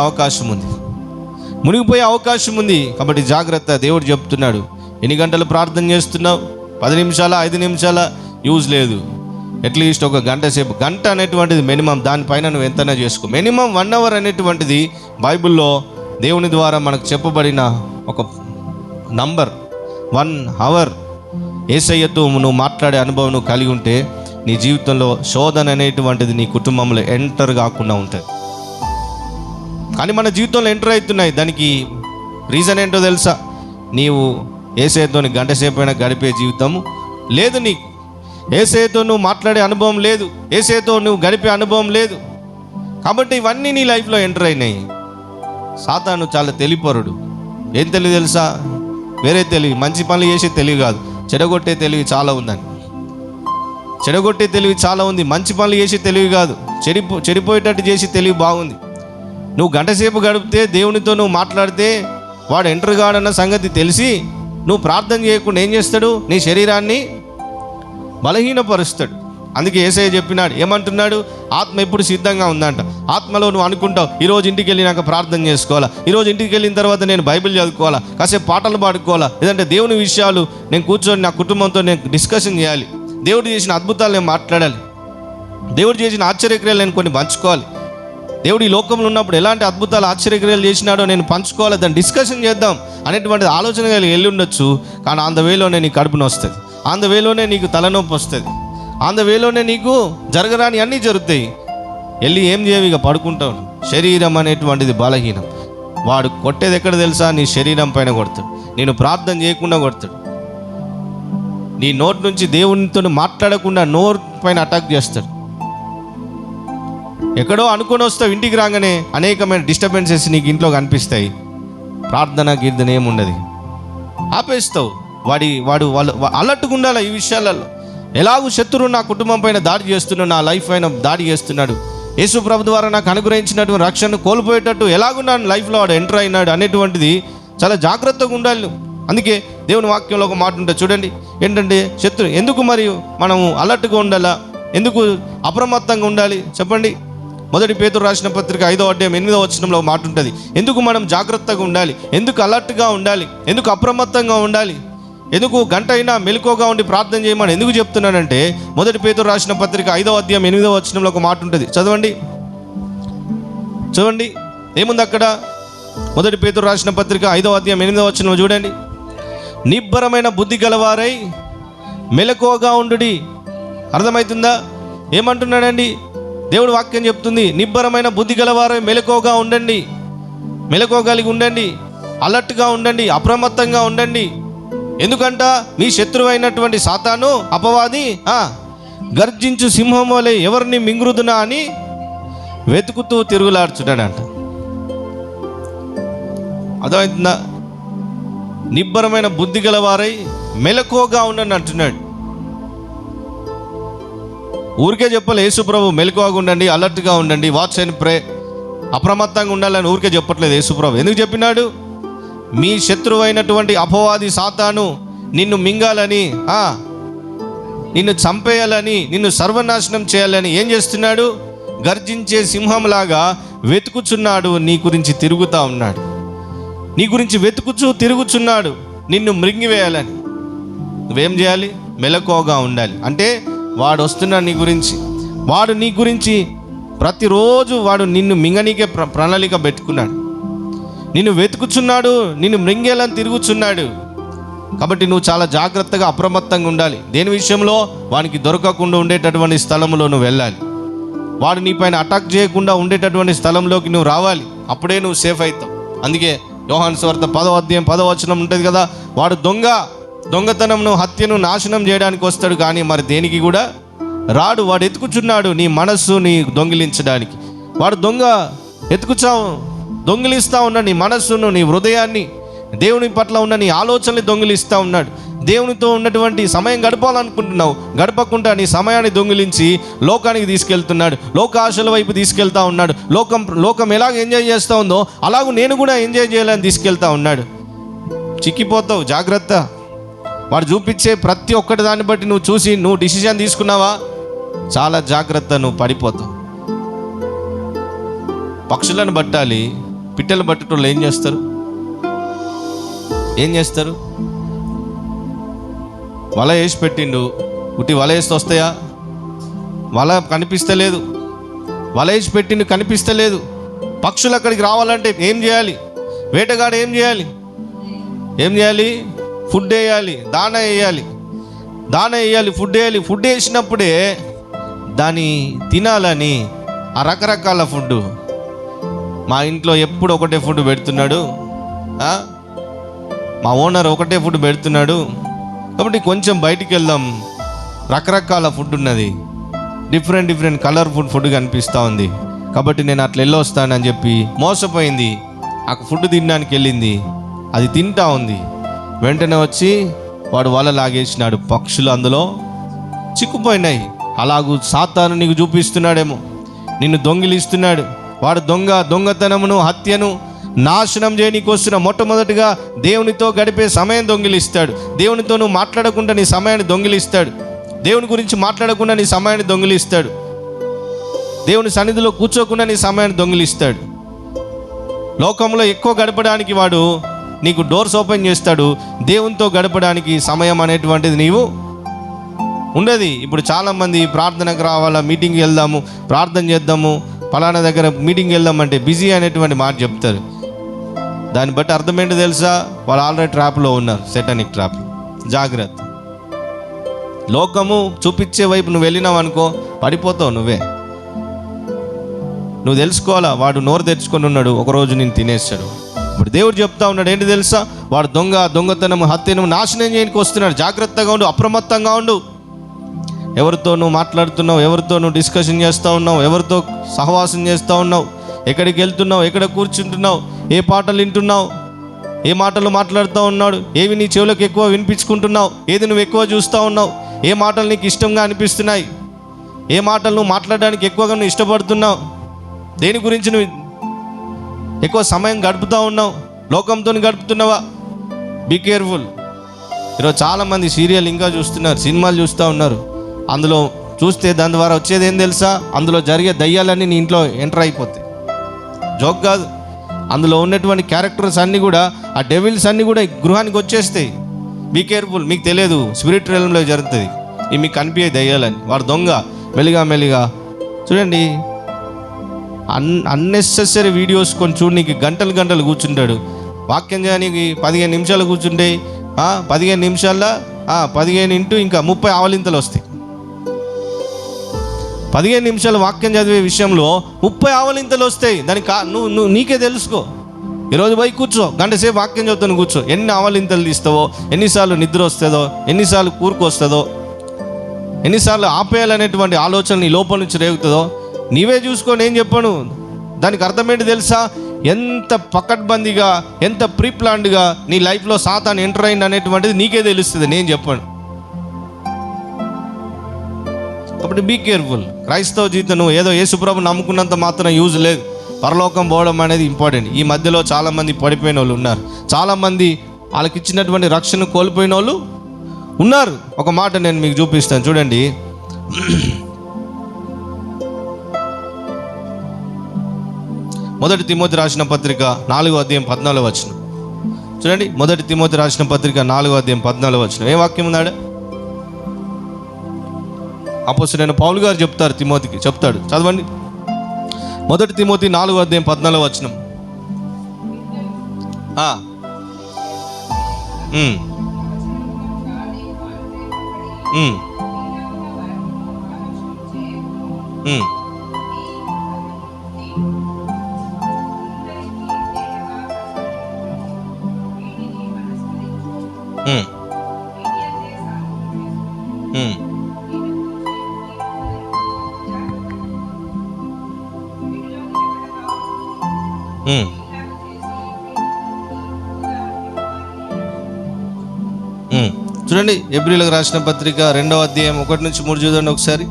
అవకాశం ఉంది. కాబట్టి జాగ్రత్త. దేవుడు చెప్తున్నాడు, ఎన్ని గంటలు ప్రార్థన చేస్తున్నావు? 10 నిమిషాల 5 నిమిషాల యూజ్ లేదు. అట్లీస్ట్ ఒక గంట సేపు, గంట అనేటువంటిది మినిమం. దానిపైన నువ్వు ఎంతైనా చేసుకో. మినిమం 1 అవర్ అనేటువంటిది బైబిల్లో దేవుని ద్వారా మనకు చెప్పబడిన ఒక నంబర్. 1 అవర్ యేసయ్యతో నువ్వు మాట్లాడే అనుభవం నువ్వు కలిగి ఉంటే నీ జీవితంలో శోధన అనేటువంటిది నీ కుటుంబంలో ఎంటర్ కాకుండా ఉంటుంది. కానీ మన జీవితంలో ఎంటర్ అవుతున్నాయి. దానికి రీజన్ ఏంటో తెలుసా? నీవు యేసయ్యతో గంట సేపు అయినా గడిపే జీవితము లేదు నీకు. యేసయ్యతో నువ్వు మాట్లాడే అనుభవం లేదు, యేసయ్యతో నువ్వు గడిపే అనుభవం లేదు. కాబట్టి ఇవన్నీ నీ లైఫ్లో ఎంటర్ అయినాయి. సాతాను చాలా తెలివిపరుడు. ఏం తెలివి తెలుసా? వేరే తెలివి, మంచి పనులు చేసే తెలివి కాదు, చెడగొట్టే తెలివి చాలా ఉందని. చెడగొట్టే తెలివి చాలా ఉంది, మంచి పనులు చేసే తెలివి కాదు. చెడిపోయేటట్టు చేసి తెలివి బాగుంది. నువ్వు గంట సేపు గడిపితే దేవునితో నువ్వు మాట్లాడితే వాడు ఎంటర్ కాడన్న సంగతి తెలిసి నువ్వు ప్రార్థన చేయకుండా ఏం చేస్తాడు? నీ శరీరాన్ని బలహీనపరుస్తాడు. అందుకే యేసయ్య చెప్పినాడు, ఏమంటున్నాడు? ఆత్మ ఎప్పుడు సిద్ధంగా ఉందంట. ఆత్మలో నువ్వు అనుకుంటావు, ఈరోజు ఇంటికి వెళ్ళినాక ప్రార్థన చేసుకోవాలా, ఈరోజు ఇంటికి వెళ్ళిన తర్వాత నేను బైబిల్ చదువుకోవాలా, కాసేపు పాటలు పాడుకోవాలా, లేదంటే దేవుని విషయాలు నేను కూర్చొని నా కుటుంబంతో నేను డిస్కషన్ చేయాలి, దేవుడు చేసిన అద్భుతాలు నేను మాట్లాడాలి, దేవుడు చేసిన ఆశ్చర్యక్రియలు నేను కొన్ని పంచుకోవాలి, దేవుడు ఈ లోకంలో ఉన్నప్పుడు ఎలాంటి అద్భుతాలు ఆశ్చర్యక్రియలు చేసినాడో నేను పంచుకోవాలి, దాన్ని డిస్కషన్ చేద్దాం అనేటువంటి ఆలోచన కలిగి వెళ్ళి ఉండొచ్చు. కానీ ఆన్ ద వేలోనే నీ కడుపున వస్తుంది, ఆన్ ద వేలోనే నీకు తలనొప్పి వస్తుంది, ఆన్ ద వేలోనే నీకు జరగరాని అన్నీ జరుగుతాయి. వెళ్ళి ఏం చేయవు, ఇక పడుకుంటావు. శరీరం అనేటువంటిది బలహీనం. వాడు కొట్టేది ఎక్కడ తెలుసా? నీ శరీరం పైన కొడతాడు. నేను ప్రార్థన చేయకుండా కొడతాడు. నీ నోటి నుంచి దేవునితో మాట్లాడకుండా నోరు పైన అటాక్ చేస్తాడు. ఎక్కడో అనుకొని వస్తావు, ఇంటికి రాగానే అనేకమైన డిస్టర్బెన్సెస్ నీకు ఇంట్లో కనిపిస్తాయి. ప్రార్థన కీర్తన ఏముండదు, ఆపేస్తావు. వాళ్ళు అలర్ట్గా ఉండాలి ఈ విషయాలలో. ఎలాగూ శత్రువు నా కుటుంబం పైన దాడి చేస్తున్నాడు, నా లైఫ్ పైన దాడి చేస్తున్నాడు, యేసు ప్రభు ద్వారా నాకు అనుగ్రహించినటువంటి రక్షణ కోల్పోయేటట్టు ఎలాగూ నా లైఫ్లో వాడు ఎంటర్ అయినాడు అనేటువంటిది చాలా జాగ్రత్తగా ఉండాలి. అందుకే దేవుని వాక్యంలో ఒక మాట ఉంటుంది చూడండి, ఏంటంటే శత్రు ఎందుకు మరియు మనము అలర్ట్గా ఉండాలా, ఎందుకు అప్రమత్తంగా ఉండాలి చెప్పండి. 1 పేతురు రాసిన పత్రిక 5వ అధ్యాయం 8వ వచనంలో ఒక మాట ఉంటుంది. ఎందుకు మనం జాగ్రత్తగా ఉండాలి, ఎందుకు అలర్ట్గా ఉండాలి, ఎందుకు అప్రమత్తంగా ఉండాలి, ఎందుకు గంట అయినా మెలకువగా ఉండి ప్రార్థన చేయమని ఎందుకు చెప్తున్నానంటే 1 పేతురు రాసిన పత్రిక 5వ అధ్యాయం 8వ వచనంలో ఒక మాట ఉంటుంది. చదవండి ఏముంది అక్కడ? 1 పేతురు రాసిన పత్రిక 5వ అధ్యాయం 8వ వచనంలో చూడండి. నిబ్బరమైన బుద్ధి గలవారై మెలకువగా ఉండుడి. అర్థమవుతుందా? ఏమంటున్నాడండి? దేవుడు వాక్యం చెప్తుంది, నిబ్బరమైన బుద్ధి గలవారై మెలకువగా ఉండండి, మెలకువగలిగి ఉండండి, అలర్ట్గా ఉండండి, అప్రమత్తంగా ఉండండి. ఎందుకంట మీ శత్రువు అయినటువంటి సాతాను అపవాది గర్జించు సింహం వలె ఎవరిని మింగురుదునా అని వెతుకుతూ తిరుగులాడుచున్నాడంట. అర్థమవుతుందా? నిబ్బరమైన బుద్ధి గలవారై మెలకువగా ఉండండి అంటున్నాడు. ఊరికే చెప్పలే యేసు ప్రభు మెలకువగా ఉండండి, అలర్ట్గా ఉండండి, వాచ్ అండ్ ప్రే, అప్రమత్తంగా ఉండాలని ఊరికే చెప్పట్లేదు యేసు ప్రభు. ఎందుకు చెప్పినాడు? మీ శత్రువు అయినటువంటి అపవాది సాతాను నిన్ను మింగాలని, నిన్ను చంపేయాలని, నిన్ను సర్వనాశనం చేయాలని ఏం చేస్తున్నాడు? గర్జించే సింహంలాగా వెతుకుచున్నాడు, నీ గురించి తిరుగుతూ ఉన్నాడు, నీ గురించి తిరుగుచున్నాడు నిన్ను మృంగివేయాలని. నువ్వేం చేయాలి? మెలకువగా ఉండాలి. అంటే వాడు వస్తున్నాడు నీ గురించి, వాడు నీ గురించి ప్రతిరోజు వాడు నిన్ను మింగనీకే ప్రణాళిక పెట్టుకున్నాడు, నిన్ను వెతుకుచున్నాడు, నిన్ను మృంగేయాలని తిరుగుచున్నాడు. కాబట్టి నువ్వు చాలా జాగ్రత్తగా అప్రమత్తంగా ఉండాలి. దేని విషయంలో? వానికి దొరకకుండా ఉండేటటువంటి స్థలంలో నువ్వు వెళ్ళాలి, వాడు నీ పైన అటాక్ చేయకుండా ఉండేటటువంటి స్థలంలోకి నువ్వు రావాలి. అప్పుడే నువ్వు సేఫ్ అవుతావు. అందుకే యోహాను సువార్త 10వ అధ్యాయం 10వ వచనం ఉంటుంది కదా, వాడు దొంగతనంను హత్యను నాశనం చేయడానికి వస్తాడు, కానీ మరి దేనికి కూడా రాడు. వాడు ఎతుకుచున్నాడు నీ మనస్సుని దొంగిలించడానికి. వాడు దొంగిలిస్తూ ఉన్నాడు నీ మనస్సును, నీ హృదయాన్ని, దేవుని పట్ల ఉన్న నీ ఆలోచనలు దొంగిలిస్తూ ఉన్నాడు. దేవునితో ఉన్నటువంటి సమయం గడపాలనుకుంటున్నావు, గడపకుండా నీ సమయాన్ని దొంగిలించి లోకానికి తీసుకెళ్తున్నాడు, లోక ఆశల వైపు తీసుకెళ్తా ఉన్నాడు. లోకం ఎలాగ ఎంజాయ్ చేస్తూ ఉందో అలాగూ నేను కూడా ఎంజాయ్ చేయాలని తీసుకెళ్తా ఉన్నాడు. చిక్కిపోతావు, జాగ్రత్త. వాడు చూపించే ప్రతి ఒక్కటి దాన్ని బట్టి నువ్వు చూసి నువ్వు డిసిషన్ తీసుకున్నావా, చాలా జాగ్రత్త, నువ్వు పడిపోతావు. పక్షులను పట్టాలి, పిట్టలు పట్టేటోళ్ళు ఏం చేస్తారు? వల వేసి పెట్టిండు, ఉట్టి వల వేస్తే వస్తాయా? వల కనిపిస్తలేదు, వల వేసి పెట్టిండు కనిపిస్తలేదు. పక్షులు అక్కడికి రావాలంటే ఏం చేయాలి? వేటగాడు ఏం చేయాలి? ఫుడ్ వేయాలి, దాన వేయాలి, ఫుడ్ వేయాలి. ఫుడ్ వేసినప్పుడే దాన్ని తినాలని ఆ రకరకాల ఫుడ్. మా ఇంట్లో ఎప్పుడు ఒకటే ఫుడ్ పెడుతున్నాడు, మా ఓనర్ ఒకటే ఫుడ్ పెడుతున్నాడు, కాబట్టి కొంచెం బయటికి వెళ్దాం, రకరకాల ఫుడ్ ఉన్నది, డిఫరెంట్ కలర్ఫుల్ ఫుడ్ కనిపిస్తూ ఉంది, కాబట్టి నేను అట్లా వెళ్ళొస్తానని చెప్పి మోసపోయింది. ఆ ఫుడ్ తినడానికి వెళ్ళింది, అది తింటా ఉంది. వెంటనే వచ్చి వాడు వల లాగేసినాడు, పక్షులు అందులో చిక్కుపోయినాయి. అలాగూ సాతాను నీకు చూపిస్తున్నాడేమో, నిన్ను దొంగిలిస్తున్నాడు. వాడు దొంగతనమును, హత్యను, నాశనం చేయనీకి వస్తున్న మొట్టమొదటిగా దేవునితో గడిపే సమయం దొంగిలిస్తాడు. దేవునితో నువ్వు మాట్లాడకుండా నీ సమయాన్ని దొంగిలిస్తాడు. దేవుని గురించి మాట్లాడకుండా నీ సమయాన్ని దొంగిలిస్తాడు. దేవుని సన్నిధిలో కూర్చోకుండా నీ సమయాన్ని దొంగిలిస్తాడు. లోకంలో ఎక్కువ గడపడానికి వాడు నీకు డోర్స్ ఓపెన్ చేస్తాడు. దేవునితో గడపడానికి సమయం అనేటువంటిది నీవు ఉండదు. ఇప్పుడు చాలామంది ప్రార్థనకు రావాలా, మీటింగ్కి వెళ్దాము, ప్రార్థన చేద్దాము, ఫలానా దగ్గర మీటింగ్కి వెళ్దామంటే బిజీ అనేటువంటి మాట చెప్తారు. దాన్ని బట్టి అర్థం ఏంటో తెలుసా? వాళ్ళు ఆల్రెడీ ట్రాప్లో ఉన్నారు, సెటానిక్ ట్రాప్. జాగ్రత్త. లోకము చూపించే వైపు నువ్వు వెళ్ళినావు అనుకో, పడిపోతావు నువ్వే. నువ్వు తెలుసుకోవాలా, వాడు నోరు తెరుచుకొని ఉన్నాడు, ఒకరోజు నేను తినేస్తాడు. ఇప్పుడు దేవుడు చెప్తా ఉన్నాడు ఏంటి తెలుసా? వాడు దొంగతనము, హత్యను, నాశనం చేయడానికి వస్తున్నాడు. జాగ్రత్తగా ఉండు, అప్రమత్తంగా ఉండు. ఎవరితో నువ్వు మాట్లాడుతున్నావు, ఎవరితో నువ్వు డిస్కషన్ చేస్తూ ఉన్నావు, ఎవరితో సహవాసం చేస్తూ ఉన్నావు, ఎక్కడికి వెళ్తున్నావు, ఎక్కడ కూర్చుంటున్నావు, ఏ పాటలు వింటున్నావు, ఏ మాటలు మాట్లాడుతూ ఉన్నాడు, ఏవి నీ చెవులకు ఎక్కువ వినిపించుకుంటున్నావు, ఏది నువ్వు ఎక్కువ చూస్తూ ఉన్నావు, ఏ మాటలు నీకు ఇష్టంగా అనిపిస్తున్నాయి, ఏ మాటలు నువ్వు మాట్లాడడానికి ఎక్కువగా నువ్వు ఇష్టపడుతున్నావు, దేని గురించి నువ్వు ఎక్కువ సమయం గడుపుతూ ఉన్నావు, లోకంతో గడుపుతున్నావా? Be careful. ఈరోజు చాలామంది సీరియల్ ఇంకా చూస్తున్నారు, సినిమాలు చూస్తూ ఉన్నారు. అందులో చూస్తే దాని ద్వారా వచ్చేది ఏం తెలుసా? అందులో జరిగే దయ్యాలన్నీ నీ ఇంట్లో ఎంటర్ అయిపోతాయి. జోక్ కాదు. అందులో ఉన్నటువంటి క్యారెక్టర్స్ అన్నీ కూడా, ఆ డెవిల్స్ అన్నీ కూడా గృహానికి వచ్చేస్తాయి. Be careful. మీకు తెలియదు, స్పిరిట్ రియల్మ్లో జరుగుతుంది. ఇవి మీకు కనిపించే దయ్యాలని. వాడు దొంగ మెల్లిగా చూడండి. అన్నెసెసరీ వీడియోస్ కొన్ని చూడడానికి గంటలు కూర్చుంటాడు. వాక్యం చేయడానికి 15 నిమిషాలు కూర్చుంటే 15 నిమిషాల్లో 15 ఇంటూ ఇంకా 30 ఆవలింతలు వస్తాయి. 15 నిమిషాలు వాక్యం చదివే విషయంలో 30 ఆవలింతలు వస్తాయి. దానికి నువ్వు నీకే తెలుసుకో. ఈరోజు పోయి కూర్చో, గంట సేపు వాక్యం చదువుతాను కూర్చో. ఎన్ని ఆవలింతలు తీస్తావో, ఎన్నిసార్లు నిద్ర వస్తుందో, ఎన్నిసార్లు కూరుకు వస్తుందో, ఎన్నిసార్లు ఆపేయాలనేటువంటి ఆలోచన నీ లోపల నుంచి రేగుతుందో నీవే చూసుకో. నేను చెప్పను. దానికి అర్థం ఏంటి తెలుసా? ఎంత పకడ్బందీగా, ఎంత ప్రీప్లాన్డ్గా నీ లైఫ్లో సాతాను ఎంటర్ అయింది అనేటువంటిది నీకే తెలుస్తుంది, నేను చెప్పను. కాబట్టి బీ కేర్ఫుల్. క్రైస్తవ జీవితం నువ్వు ఏదో యేసుప్రభు నమ్ముకున్నంత మాత్రం యూజ్ లేదు. పరలోకం పోవడం అనేది ఇంపార్టెంట్. ఈ మధ్యలో చాలామంది పడిపోయిన వాళ్ళు ఉన్నారు, చాలామంది వాళ్ళకి ఇచ్చినటువంటి రక్షణ కోల్పోయిన వాళ్ళు ఉన్నారు. ఒక మాట నేను మీకు చూపిస్తాను, చూడండి. మొదటి తిమోతి రాసిన పత్రిక 4వ అధ్యాయం 14వ వచనం చూడండి. మొదటి తిమోతి రాసిన పత్రిక 4వ అధ్యాయం 14వ వచనం. ఏ వాక్యం ఉన్నాడు? అపోస్తలుడైన పౌలు గారు చెప్తారు, తిమోతికి చెప్తాడు, చదవండి. మొదటి తిమోతి 4వ అధ్యాయం 14వ వచనం. చూడండి, హెబ్రీయులకు రాసిన పత్రిక 2వ అధ్యాయం 1-3 చూడండి ఒకసారి.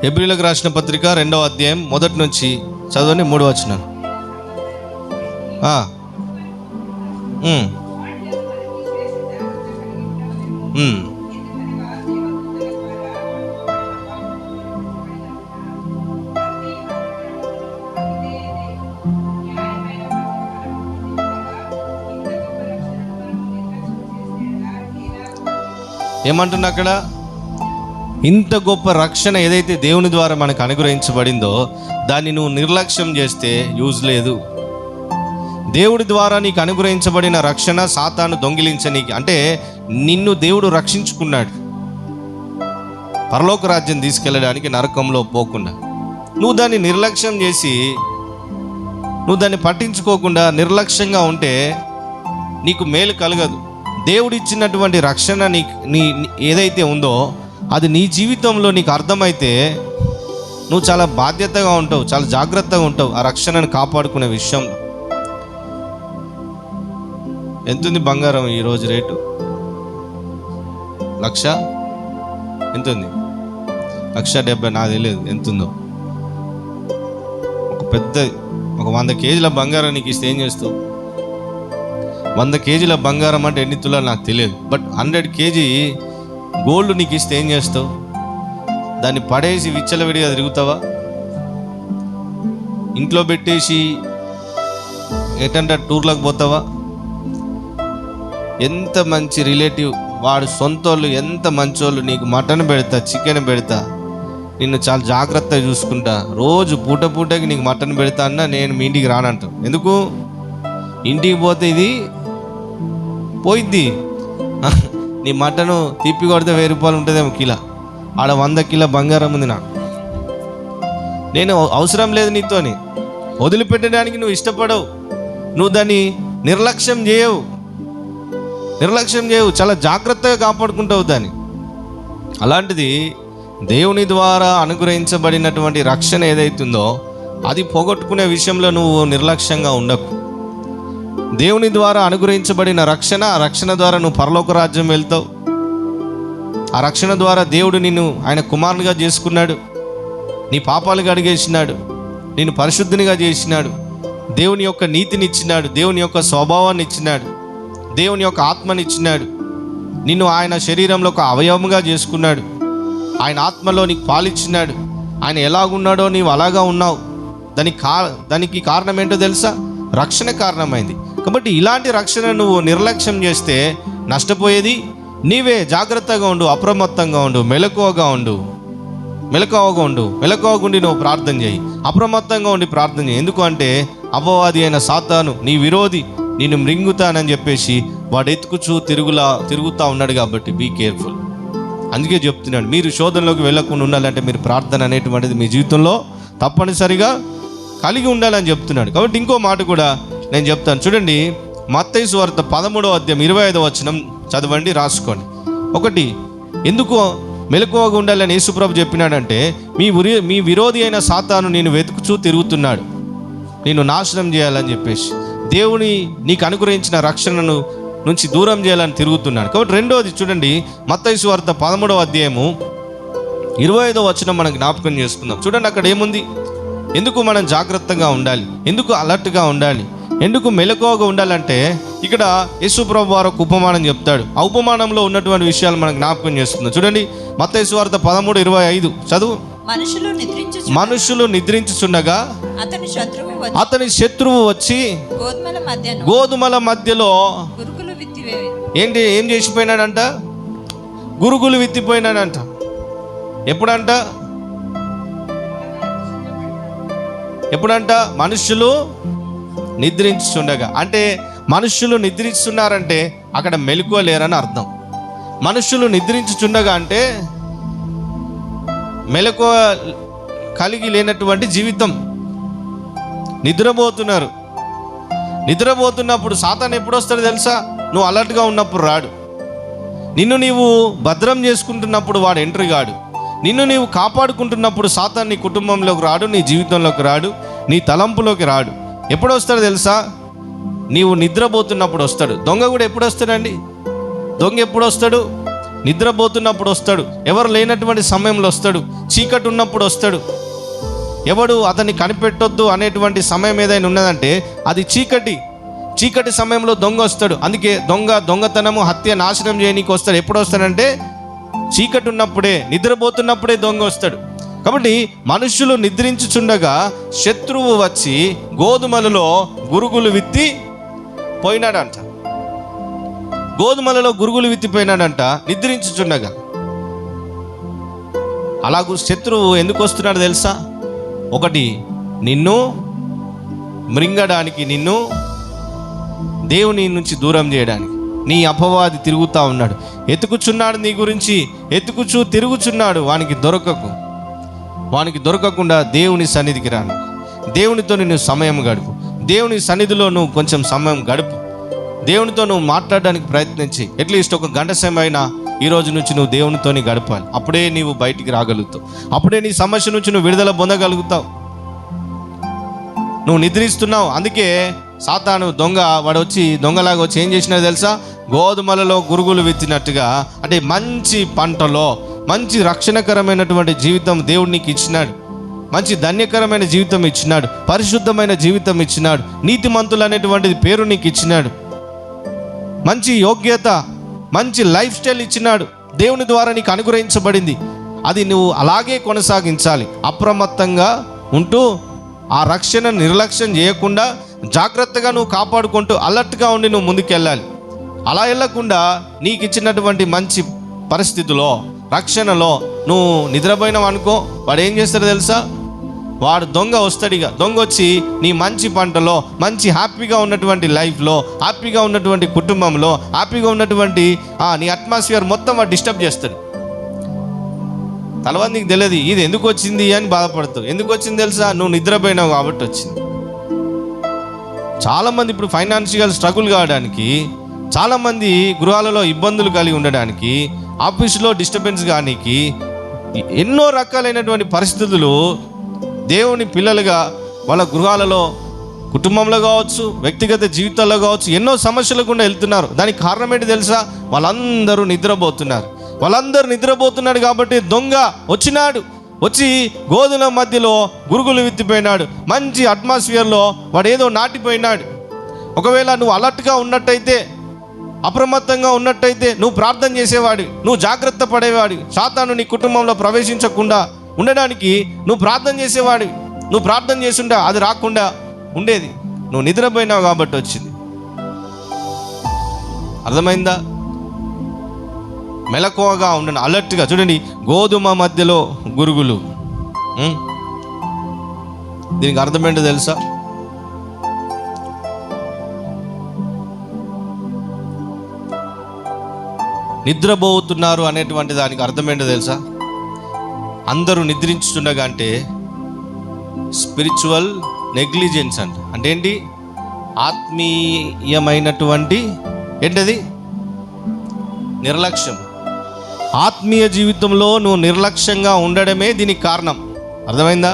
హెబ్రీయులకు రాసిన పత్రిక 2వ అధ్యాయం 1 నుంచి చదవండి, 3 వచనం. ఏమంటున్నా అక్కడ? ఇంత గొప్ప రక్షణ ఏదైతే దేవుని ద్వారా మనకు అనుగ్రహించబడిందో దాన్ని నువ్వు నిర్లక్ష్యం చేస్తే యూజ్ లేదు. దేవుడి ద్వారా నీకు అనుగ్రహించబడిన రక్షణ సాతాను దొంగిలించనీకి, అంటే నిన్ను దేవుడు రక్షించుకున్నాడు పరలోక రాజ్యం తీసుకెళ్ళడానికి, నరకంలో పోకుండా. నువ్వు దాన్ని నిర్లక్ష్యం చేసి, నువ్వు దాన్ని పట్టించుకోకుండా నిర్లక్ష్యంగా ఉంటే నీకు మేలు కలగదు. దేవుడిచ్చినటువంటి రక్షణ నీ ఏదైతే ఉందో అది నీ జీవితంలో నీకు అర్థమైతే నువ్వు చాలా బాధ్యతగా ఉంటావు, చాలా జాగ్రత్తగా ఉంటావు ఆ రక్షణను కాపాడుకునే విషయంలో. ఎంతుంది బంగారం ఈరోజు రేటు? 1,00,000 ఎంతుంది? 1,70,000 నాకు తెలియదు ఎంతుందో. ఒక 100 కేజీల బంగారం నీకు ఇస్తే ఏం చేస్తావు? 100 కేజీల బంగారం అంటే ఎన్ని తులాలు నాకు తెలియదు, బట్ 100 కేజీ గోల్డ్ నీకు ఇస్తే ఏం చేస్తావు? దాన్ని పడేసి విచ్చలవిడిగా తిరుగుతావా? ఇంట్లో పెట్టేసి ఎటంటే టూర్లకు పోతావా? ఎంత మంచి రిలేటివ్ వాడు సొంతోళ్ళు, ఎంత మంచోళ్ళు, నీకు మటన్ పెడతా, చికెన్ పెడతా, నిన్ను చాలా జాగ్రత్తగా చూసుకుంటా, రోజు పూటకి నీకు మటన్ పెడతా అన్నా నేను మీ ఇంటికి రానంటావు. ఎందుకు? ఇంటికి పోతే ఇది పోయిద్ది. నీ మటను తిప్పి కొడితే 1000 రూపాయలు ఉంటుందేమో కిలో. ఆడ 100 కిలో బంగారం ఉంది నాకు. నేను అవసరం లేదు నీతోని, వదిలిపెట్టడానికి నువ్వు ఇష్టపడవు, నువ్వు దాన్ని నిర్లక్ష్యం చేయవు, చాలా జాగ్రత్తగా కాపాడుకుంటావు దాన్ని. అలాంటిది దేవుని ద్వారా అనుగ్రహించబడినటువంటి రక్షణ ఏదైతుందో అది పోగొట్టుకునే విషయంలో నువ్వు నిర్లక్ష్యంగా ఉండకు. దేవుని ద్వారా అనుగ్రహించబడిన రక్షణ, ఆ రక్షణ ద్వారా నువ్వు పరలోక రాజ్యం వెళ్తావు. ఆ రక్షణ ద్వారా దేవుడు నిన్ను ఆయన కుమారునిగా చేసుకున్నాడు, నీ పాపాలు కడిగేసినాడు, నిన్ను పరిశుద్ధినిగా చేసినాడు, దేవుని యొక్క నీతిని ఇచ్చినాడు, దేవుని యొక్క స్వభావాన్ని ఇచ్చినాడు, దేవుని యొక్క ఆత్మని ఇచ్చినాడు, నిన్ను ఆయన శరీరంలో ఒక అవయవముగా చేసుకున్నాడు, ఆయన ఆత్మలో నీకు పాలిచ్చినాడు. ఆయన ఎలాగున్నాడో నీవు అలాగా ఉన్నావు. దానికి కారణం ఏంటో తెలుసా? రక్షణ కారణమైంది. కాబట్టి ఇలాంటి రక్షణ నువ్వు నిర్లక్ష్యం చేస్తే నష్టపోయేది నీవే. జాగ్రత్తగా ఉండు, అప్రమత్తంగా ఉండు, మెలకువగా ఉండు. నువ్వు ప్రార్థన చేయి, అప్రమత్తంగా ఉండి ప్రార్థన చేయి. ఎందుకు అంటే అపవాది అయిన సాతాను నీ విరోధి, నిన్ను మృంగుతానని చెప్పేసి వాడు ఎత్తుకుచూ తిరుగుతూ ఉన్నాడు. కాబట్టి బీ కేర్ఫుల్. అందుకే చెప్తున్నాడు, మీరు శోధనలోకి వెళ్ళకుండా ఉండాలంటే మీరు ప్రార్థన అనేటువంటిది మీ జీవితంలో తప్పనిసరిగా కలిగి ఉండాలని చెప్తున్నాడు. కాబట్టి ఇంకో మాట కూడా నేను చెప్తాను. చూడండి, మత్తయి సువార్త 13వ అధ్యాయం 25వ వచనం చదవండి, రాసుకోండి. 1, ఎందుకు మెలకువగా ఉండాలని యేసుప్రభు చెప్పినాడంటే మీ విరోధి అయిన సాతాను నేను వెతుకుచూ తిరుగుతున్నాడు, నేను నాశనం చేయాలని చెప్పేసి, దేవుని నీకు అనుగ్రహించిన రక్షణను నుంచి దూరం చేయాలని తిరుగుతున్నాడు. కాబట్టి రెండోది చూడండి, మత్తయి సువార్త 13వ అధ్యాయము 25వ వచనం మనం జ్ఞాపకం చేసుకుందాం. చూడండి అక్కడ ఏముంది? ఎందుకు మనం జాగ్రత్తగా ఉండాలి, ఎందుకు అలర్ట్గా ఉండాలి, ఎందుకు మెలకువగా ఉండాలంటే ఇక్కడ యేసుప్రభు వారు ఒక ఉపమానం చెప్తాడు. ఆ ఉపమానంలో ఉన్నటువంటి విషయాలు మనం జ్ఞాపకం చేసుకుందాం. చూడండి, మత్తయి సువార్త 13:25 చదువు. మనుషులు నిద్రించుచుండగా అతని శత్రువు వచ్చి గోధుమల మధ్యలో ఏం చేసిపోయినాడంట? గురుగులు విత్తిపోయినాడంట. ఎప్పుడంట? మనుషులు నిద్రించుచుండగా. అంటే మనుషులు నిద్రిస్తున్నారంటే అక్కడ మెలకువ లేరని అర్థం. మనుషులు నిద్రించుచుండగా అంటే మెలకువ కలిగి లేనటువంటి జీవితం. నిద్రపోతున్నప్పుడు సాతాను ఎప్పుడు వస్తాడో తెలుసా? నువ్వు అలర్ట్గా ఉన్నప్పుడు రాడు. నిన్ను నీవు భద్రం చేసుకుంటున్నప్పుడు వాడు ఎంట్రీ కాడు. నిన్ను నీవు కాపాడుకుంటున్నప్పుడు సాతాను నీ కుటుంబంలోకి రాడు, నీ జీవితంలోకి రాడు, నీ తలంపులోకి రాడు. ఎప్పుడు వస్తాడు తెలుసా? నీవు నిద్రపోతున్నప్పుడు వస్తాడు. దొంగ కూడా ఎప్పుడు వస్తాడండి? దొంగ ఎప్పుడు వస్తాడు? నిద్రపోతున్నప్పుడు వస్తాడు. ఎవరు లేనటువంటి సమయంలో వస్తాడు. చీకటి ఉన్నప్పుడు వస్తాడు. ఎవడు అతన్ని కనిపెట్టొద్దు అనేటువంటి సమయం ఏదైనా ఉన్నదంటే అది చీకటి సమయంలో దొంగ వస్తాడు. అందుకే దొంగతనము, హత్య, నాశనం చేయనీకి వస్తాడు. ఎప్పుడు వస్తాడంటే చీకటి ఉన్నప్పుడే, నిద్రపోతున్నప్పుడే దొంగ వస్తాడు. కాబట్టి మనుషులు నిద్రించుచుండగా శత్రువు వచ్చి గోధుమలలో గురుగులు విత్తి పోయినాడంట. గోధుమలలో గురుగులు విత్తిపోయినాడంట నిద్రించుచుండగా. అలాగూ శత్రువు ఎందుకు వస్తున్నాడు తెలుసా? ఒకటి, నిన్ను మృంగడానికి, నిన్ను దేవుని నుంచి దూరం చేయడానికి. నీ అపవాది తిరుగుతూ ఉన్నాడు, ఎతుకుచున్నాడు, నీ గురించి తిరుగుచున్నాడు. వానికి దొరకకుండా దేవుని సన్నిధికి రాను. దేవునితో నువ్వు సమయం గడుపు. దేవుని సన్నిధిలో నువ్వు కొంచెం సమయం గడుపు. దేవునితో నువ్వు మాట్లాడడానికి ప్రయత్నించి అట్లీస్ట్ ఒక గంట సమయం అయినా ఈరోజు నుంచి నువ్వు దేవునితోని గడపాలి. అప్పుడే నీవు బయటికి రాగలుగుతావు. అప్పుడే నీ సమస్య నుంచి నువ్వు విడుదల పొందగలుగుతావు. నువ్వు నిద్రిస్తున్నావు. అందుకే సాతాను వాడు వచ్చి దొంగలాగా వచ్చి ఏం చేసినాడు తెలుసా? గోధుమలలో గురుగులు విత్తినట్టుగా, అంటే మంచి పంటలో మంచి రక్షణకరమైనటువంటి జీవితం దేవుడు నీకు ఇచ్చినాడు. మంచి ధన్యకరమైన జీవితం ఇచ్చినాడు. పరిశుద్ధమైన జీవితం ఇచ్చినాడు. నీతిమంతులు అనేటువంటిది పేరు నీకు ఇచ్చినాడు. మంచి యోగ్యత, మంచి లైఫ్ స్టైల్ ఇచ్చినాడు. దేవుని ద్వారా నీకు అనుగ్రహించబడింది. అది నువ్వు అలాగే కొనసాగించాలి. అప్రమత్తంగా ఉంటూ ఆ రక్షణ నిర్లక్ష్యం చేయకుండా జాగ్రత్తగా నువ్వు కాపాడుకుంటూ అలర్ట్గా ఉండి నువ్వు ముందుకెళ్ళాలి. అలా వెళ్ళకుండా నీకు ఇచ్చినటువంటి మంచి పరిస్థితిలో, రక్షణలో నువ్వు నిద్రపోయినావు అనుకో, వాడు ఏం చేస్తాడో తెలుసా? వాడు దొంగ వస్తాడిగా. దొంగ వచ్చి నీ మంచి పంటలో, మంచి హ్యాపీగా ఉన్నటువంటి లైఫ్లో, హ్యాపీగా ఉన్నటువంటి కుటుంబంలో, హ్యాపీగా ఉన్నటువంటి నీ అట్మాస్ఫియర్ మొత్తం వాడు డిస్టర్బ్ చేస్తాడు. తర్వాత నీకు తెలియదు ఇది ఎందుకు వచ్చింది అని బాధపడతావు. ఎందుకు వచ్చింది తెలుసా? నువ్వు నిద్రపోయినావు కాబట్టి వచ్చింది. చాలామంది ఇప్పుడు ఫైనాన్షియల్ స్ట్రగుల్ కావడానికి, చాలామంది గృహాలలో ఇబ్బందులు కలిగి ఉండడానికి, ఆఫీసులో డిస్టర్బెన్స్ కానీకి, ఎన్నో రకాలైనటువంటి పరిస్థితులు దేవుని పిల్లలుగా వాళ్ళ గృహాలలో, కుటుంబంలో కావచ్చు, వ్యక్తిగత జీవితాల్లో కావచ్చు, ఎన్నో సమస్యలు గుండా వెళ్తున్నారు. దానికి కారణం ఏంటి తెలుసా? వాళ్ళందరూ నిద్రపోతున్నాడు కాబట్టి దొంగ వచ్చినాడు. వచ్చి గోధుల మధ్యలో గురుగులు విత్తిపోయినాడు. మంచి అట్మాస్ఫియర్లో వాడు ఏదో నాటిపోయినాడు. ఒకవేళ నువ్వు అలర్ట్గా ఉన్నట్టయితే, అప్రమత్తంగా ఉన్నట్టయితే, నువ్వు ప్రార్థన చేసేవాడి, నువ్వు జాగ్రత్త పడేవాడి, సాతాను నీ కుటుంబంలో ప్రవేశించకుండా ఉండడానికి నువ్వు ప్రార్థన చేసేవాడి. నువ్వు ప్రార్థన చేస్తుంటే అది రాకుండా ఉండేది. నువ్వు నిద్రపోయినావు కాబట్టి వచ్చింది. అర్థమైందా? మెలకువగా ఉండండి, అలర్ట్గా చూడండి. గోధుమ మధ్యలో గురుగులు, దీనికి అర్థం ఏంటో తెలుసా? నిద్రపోతున్నారు అనేటువంటి దానికి అర్థం ఏంటో తెలుసా? అందరూ నిద్రించుతుండగా అంటే స్పిరిచువల్ నెగ్లిజెన్స్ అంటే ఏంటి? ఆత్మీయమైనటువంటి ఏంటది? నిర్లక్ష్యం. ఆత్మీయ జీవితంలో నువ్వు నిర్లక్ష్యంగా ఉండడమే దీనికి కారణం. అర్థమైందా?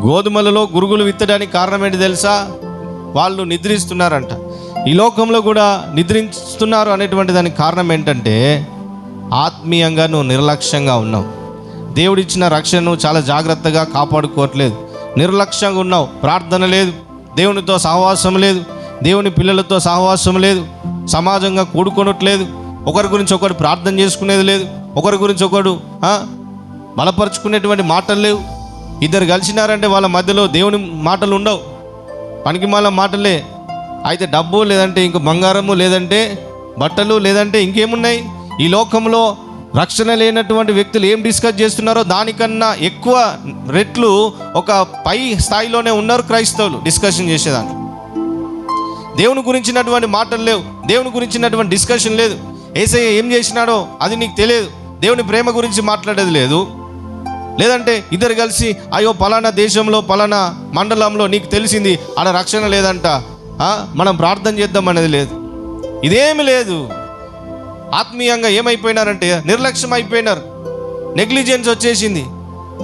గోధుమలలో గురుగులు విత్తడానికి కారణం ఏంటి తెలుసా? వాళ్ళు నిద్రిస్తున్నారంట. ఈ లోకంలో కూడా నిద్రిస్తున్నారు అనేటువంటి దానికి కారణం ఏంటంటే ఆత్మీయంగా నువ్వు నిర్లక్ష్యంగా ఉన్నావు. దేవుడిచ్చిన రక్షణను చాలా జాగ్రత్తగా కాపాడుకోవట్లేదు. నిర్లక్ష్యంగా ఉన్నావు. ప్రార్థన లేదు, దేవునితో సహవాసం లేదు, దేవుని పిల్లలతో సహవాసం లేదు, సమాజంగా కూడుకొనట్లేదు, ఒకరి గురించి ఒకరు ప్రార్థన చేసుకునేది లేదు, ఒకరి గురించి ఒకడు బలపరుచుకునేటువంటి మాటలు లేవు. ఇద్దరు కలిసినారంటే వాళ్ళ మధ్యలో దేవుని మాటలు ఉండవు, పనికిమాల మాటలే. అయితే డబ్బు, లేదంటే ఇంక బంగారము, లేదంటే బట్టలు, లేదంటే ఇంకేమున్నాయి. ఈ లోకంలో రక్షణ లేనటువంటి వ్యక్తులు ఏం డిస్కస్ చేస్తున్నారో దానికన్నా ఎక్కువ రెట్లు ఒక పై స్థాయిలోనే ఉన్నారు క్రైస్తవులు డిస్కషన్ చేసేదాన్ని. దేవుని గురించినటువంటి మాటలు లేవు, దేవుని గురించినటువంటి డిస్కషన్ లేదు. యేసయ్య ఏం చేసినాడో అది నీకు తెలియదు, దేవుని ప్రేమ గురించి మాట్లాడేది లేదు. లేదంటే ఇద్దరు కలిసి అయ్యో పలానా దేశంలో పలానా మండలంలో నీకు తెలిసింది ఆడ రక్షణ లేదంట, మనం ప్రార్థన చేద్దాం అనేది లేదు. ఇదేమి లేదు. ఆత్మీయంగా ఏమైపోయినారంటే నిర్లక్ష్యం అయిపోయినారు. నెగ్లిజెన్స్ వచ్చేసింది.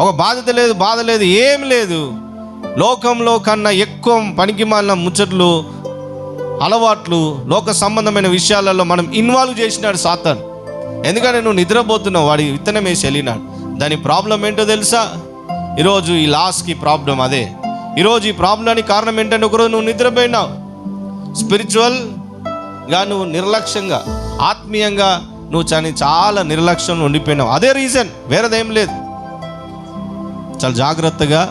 ఒక బాధ్యత లేదు, బాధ లేదు, ఏం లేదు. లోకంలో కన్నా ఎక్కువ పనికిమాలిన ముచ్చట్లు, అలవాట్లు, లోక సంబంధమైన విషయాలలో మనం ఇన్వాల్వ్ చేసినాడు సాతాను. ఎందుకంటే నువ్వు నిద్రపోతున్నావు, వాడి విత్తనం వేసి వెళ్ళినాడు. దాని ప్రాబ్లం ఏంటో తెలుసా? ఈరోజు ఈ లాస్కి ప్రాబ్లం అదే. ఈరోజు ఈ ప్రాబ్లానికి కారణం ఏంటంటే, ఒకరోజు నువ్వు నిద్రపోయినావు, స్పిరిచువల్గా నువ్వు నిర్లక్ష్యంగా, ఆత్మీయంగా నువ్వు చాలా నిర్లక్ష్యంలో ఉండిపోయినావు. అదే రీజన్, వేరేదేం లేదు. చాలా జాగ్రత్తగా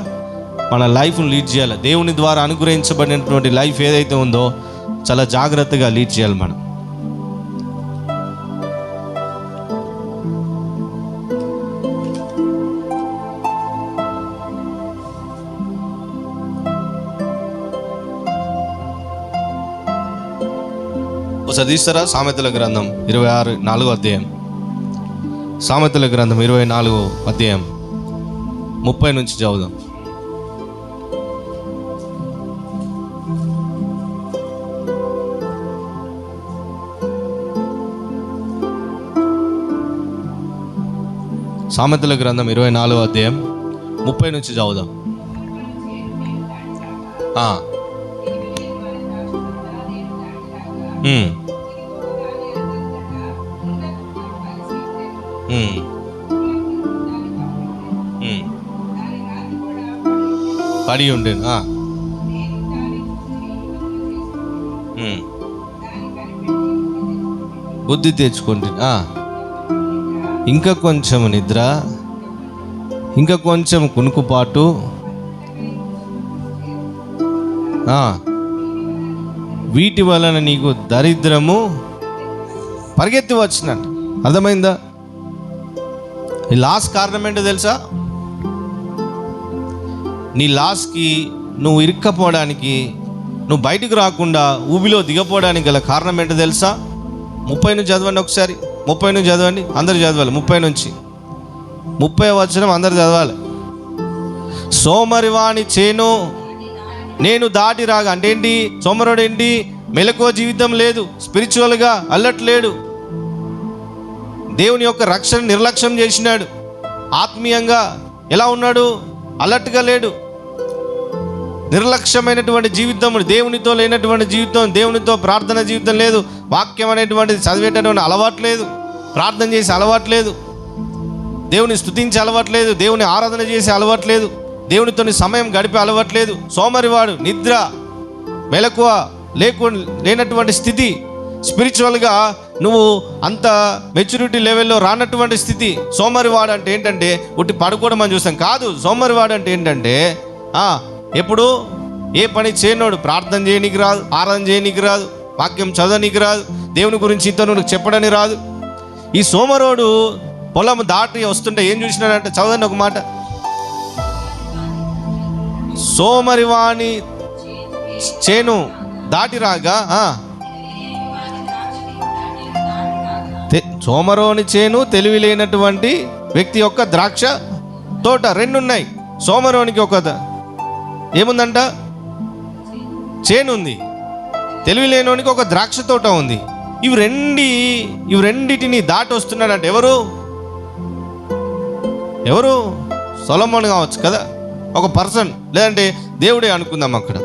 మన లైఫ్ను లీడ్ చేయాలి. దేవుని ద్వారా అనుగ్రహించబడినటువంటి లైఫ్ ఏదైతే ఉందో చాలా జాగ్రత్తగా లీడ్ చేయాలి మనం. ఒకసారి తీస్తారా? సామెతల గ్రంథం 24వ అధ్యాయం. సామెతల గ్రంథం 24వ అధ్యాయం 30 నుంచి చదువుదాం. సామెతల గ్రంథం 24వ అధ్యాయం 30 నుంచి చదువుదాం. పడి ఉండేను. బుద్ధి తెచ్చుకోండి. ఇంకా కొంచెం నిద్ర, ఇంకా కొంచెం కునుకుపాటు, వీటి వలన నీకు దరిద్రము పరిగెత్తి వచ్చినట్టు. అర్థమైందా? ఈ లాస్ కారణం ఏంటో తెలుసా? నీ లాస్కి నువ్వు ఇరుక్కపోవడానికి, నువ్వు బయటకు రాకుండా ఊబిలో దిగపోవడానికి గల కారణం ఏంటో తెలుసా? 30 నుంచి చదవండి ఒకసారి. 30 నుంచి చదవండి, అందరు చదవాలి. 30 నుంచి 30 వచనం అందరు చదవాలి. సోమరివాణి చేను నేను దాటి రాగా. అంటే ఏంటి? సోమరుడు ఏంటి? మెలకువ జీవితం లేదు, స్పిరిచువల్గా అలర్ట్ లేడు, దేవుని యొక్క రక్షణ నిర్లక్ష్యం చేసినాడు, ఆత్మీయంగా ఎలా ఉన్నాడు? అలర్ట్గా లేడు. నిర్లక్ష్యమైనటువంటి జీవితం, దేవునితో లేనటువంటి జీవితం, దేవునితో ప్రార్థన జీవితం లేదు, వాక్యం అనేటువంటిది చదివేటటువంటి అలవాటు లేదు, ప్రార్థన చేసే అలవాటు లేదు, దేవుని స్తుతించే అలవాటు లేదు, దేవుని ఆరాధన చేసే అలవాటు లేదు, దేవునితో సమయం గడిపే అలవాటు లేదు. సోమరివాడు, నిద్ర, మెలకువ లేనటువంటి స్థితి, స్పిరిచువల్గా నువ్వు అంత మెచ్యూరిటీ లెవెల్లో రానటువంటి స్థితి. సోమరివాడు అంటే ఏంటంటే ఉట్టి పడుకోవడం అని చూస్తాం కాదు. సోమరివాడు అంటే ఏంటంటే ఎప్పుడు ఏ పని చేయనోడు, ప్రార్థన చేయనీకి రాదు, ఆరాధన చేయనీకి రాదు, వాక్యం చదవనీకి రాదు, దేవుని గురించి ఇతను చెప్పడానికి రాదు. ఈ సోమరోడు పొలం దాటి వస్తుంటే ఏం చూసినాడంటే, చదవండి ఒక మాట. సోమరివాణి చేను దాటి రాగా, సోమరోని చేను తెలివి లేనటువంటి వ్యక్తి యొక్క ద్రాక్ష తోట, రెండు ఉన్నాయి. సోమరోనికి ఒక ఏముందంట? చేను ఉంది. తెలివి లేనోనికి ఒక ద్రాక్ష తోట ఉంది. ఇవి రెండిటిని దాటి వస్తున్నాడంటే ఎవరు? సొలొమోను కావచ్చు కదా, ఒక పర్సన్, లేదంటే దేవుడే అనుకుందాం. అక్కడ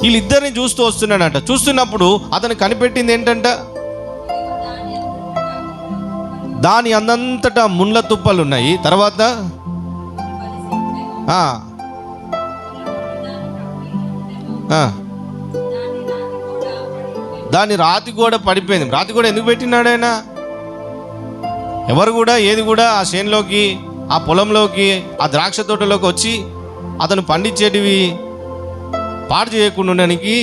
వీళ్ళిద్దరిని చూస్తూ వస్తున్నాడంట. చూస్తున్నప్పుడు అతను కనిపెట్టింది ఏంటంట? దాని అందంతటా ముండ్ల తుప్పలు ఉన్నాయి. తర్వాత దాని రాతి కూడా పడిపోయింది. రాతి కూడా ఎందుకు పెట్టినాడు ఆయన? ఎవరు కూడా ఏది కూడా ఆ చేనులోకి, ఆ పొలంలోకి, ఆ ద్రాక్ష తోటలోకి వచ్చి అతను పండించేటివి పాడు చేయకుండా ఉండడానికి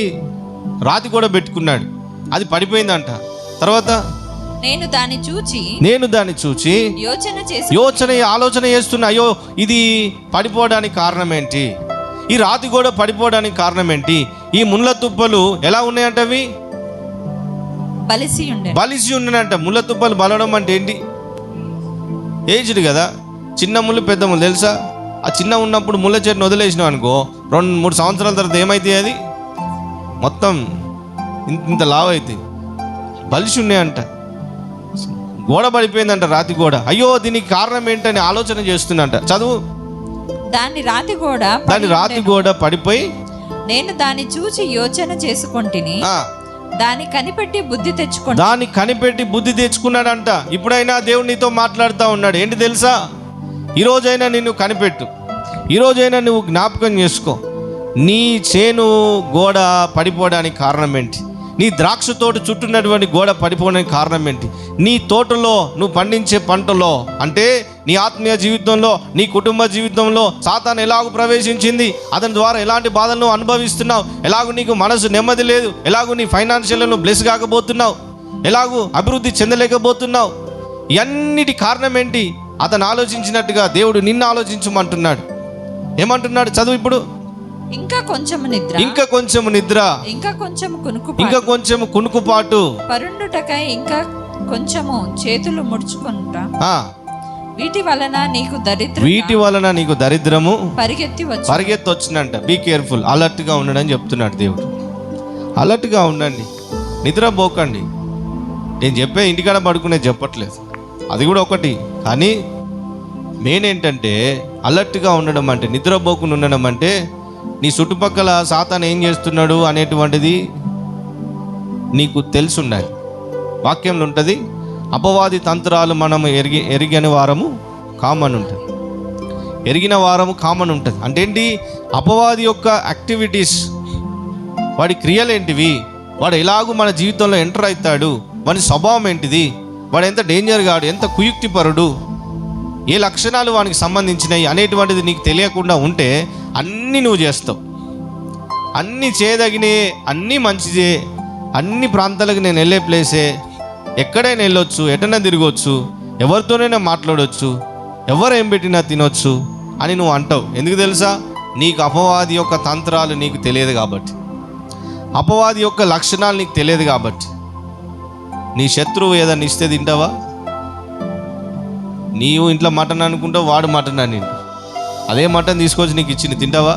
రాతి కూడా పెట్టుకున్నాడు. అది పడిపోయిందంట. తర్వాత నేను దాన్ని చూచి ఆలోచన చేస్తున్నా, అయ్యో ఇది పడిపోవడానికి కారణం ఏంటి? ఈ రాతి కూడా పడిపోవడానికి కారణం ఏంటి? ఈ ముళ్ళ తుప్పలు ఎలా ఉన్నాయంట? అవి బలిసి ఉన్నాయంట. ముళ్ళ తుప్పలు బలడం అంటే ఏంటి? ఏజ్డ్ కదా, చిన్న ముళ్ళు పెద్ద ముళ్ళు తెలుసా? ఆ చిన్న ఉన్నప్పుడు ముళ్ళ చెట్టును వదిలేసినావు అనుకో, 2-3 సంవత్సరాల తర్వాత ఏమైతాయి? అది మొత్తం ఇంత లావు అవుతాయి. బలిసి ఉన్నాయంట. గోడ పడిపోయిందంట, రాతి గోడ. అయ్యో దీనికి కారణం ఏంటని ఆలోచన చేస్తుందంట. చదువు దాని రాతి గోడ పడిపోయి నేను దాన్ని చూచి యోచన చేసుకొంటిని, దాన్ని కనిపెట్టి బుద్ధి తెచ్చుకున్నాడంట. ఇప్పుడైనా దేవుడు నీతో మాట్లాడుతూ ఉన్నాడు. ఏంటి తెలుసా? ఈరోజైనా నిన్ను కనిపెట్టు, ఈరోజైనా నువ్వు జ్ఞాపకం చేసుకో. నీ చేను గోడ పడిపోవడానికి కారణం ఏంటి? నీ ద్రాక్ష తోట చుట్టూన్నటువంటి గోడ పడిపోవడానికి కారణం ఏంటి? నీ తోటలో నువ్వు పండించే పంటలో, అంటే నీ ఆత్మీయ జీవితంలో, నీ కుటుంబ జీవితంలో సాతాను ఎలాగూ ప్రవేశించింది, అతని ద్వారా ఎలాంటి బాధలు నువ్వు అనుభవిస్తున్నావు, ఎలాగూ నీకు మనసు నెమ్మది లేదు, ఎలాగూ నీ ఫైనాన్షియల్గా నువ్వు బ్లెస్ కాకపోతున్నావు, ఎలాగూ అభివృద్ధి చెందలేకపోతున్నావు, ఇవన్నిటి కారణం ఏంటి? అతను ఆలోచించినట్టుగా దేవుడు నిన్ను ఆలోచించమంటున్నాడు. ఏమంటున్నాడు? చదువు ఇప్పుడు. ఇంకా కొంచెం నిద్ర, ఇంకా కొంచెం కునుకుపాటు, పరుండుటకై ఇంకా కొంచెము చేతులు ముడుచుకుంటా, వీటి వలన నీకు దరిద్రము పరిగెత్తి వచ్చిందంట. బీ కేర్ఫుల్, అలర్ట్గా ఉండడని చెప్తున్నాడు దేవుడు. అలర్ట్గా ఉండండి, నిద్రపోకండి. నేను చెప్పే ఇంటికాడ పడుకునే చెప్పట్లేదు, అది కూడా ఒకటి. కానీ మెయిన్ ఏంటంటే అలర్ట్గా ఉండడం అంటే, నిద్రపోకుండా ఉండడం అంటే నీ చుట్టుపక్కల సాతాను ఏం చేస్తున్నాడు అనేటువంటిది నీకు తెలిసి ఉండాలి. వాక్యంలో ఉంటుంది, అపవాది తంత్రాలు మనం ఎరిగిన వారము కామన్ ఉంటుంది. అంటే ఏంటి? అపవాది యొక్క యాక్టివిటీస్, వాడి క్రియలు ఏంటివి, వాడు ఎలాగూ మన జీవితంలో ఎంటర్ అవుతాడు, వాడి స్వభావం ఏంటిది, వాడు ఎంత డేంజర్ గాడు, ఎంత కుయుక్తిపరుడు, ఏ లక్షణాలు వానికి సంబంధించినవి అనేటువంటిది నీకు తెలియకుండా ఉంటే అన్నీ నువ్వు చేస్తావు. అన్నీ చేయదగినే, అన్నీ మంచిదే, అన్ని ప్రాంతాలకు నేను వెళ్ళే ప్లేసే, ఎక్కడైనా వెళ్ళొచ్చు, ఎటైనా తిరగవచ్చు, ఎవరితోనైనా మాట్లాడవచ్చు, ఎవరు ఏం పెట్టినా తినొచ్చు అని నువ్వు అంటావు. ఎందుకు తెలుసా? నీకు అపవాది యొక్క తంత్రాలు నీకు తెలియదు కాబట్టి, అపవాది యొక్క లక్షణాలు నీకు తెలియదు కాబట్టి. నీ శత్రువు ఏదన్నా ఇస్తే తింటావా? నీవు ఇంట్లో మటన్ అనుకుంటావు, వాడు మటన్ అని అదే మటన్ తీసుకొచ్చి నీకు ఇచ్చింది తింటావా?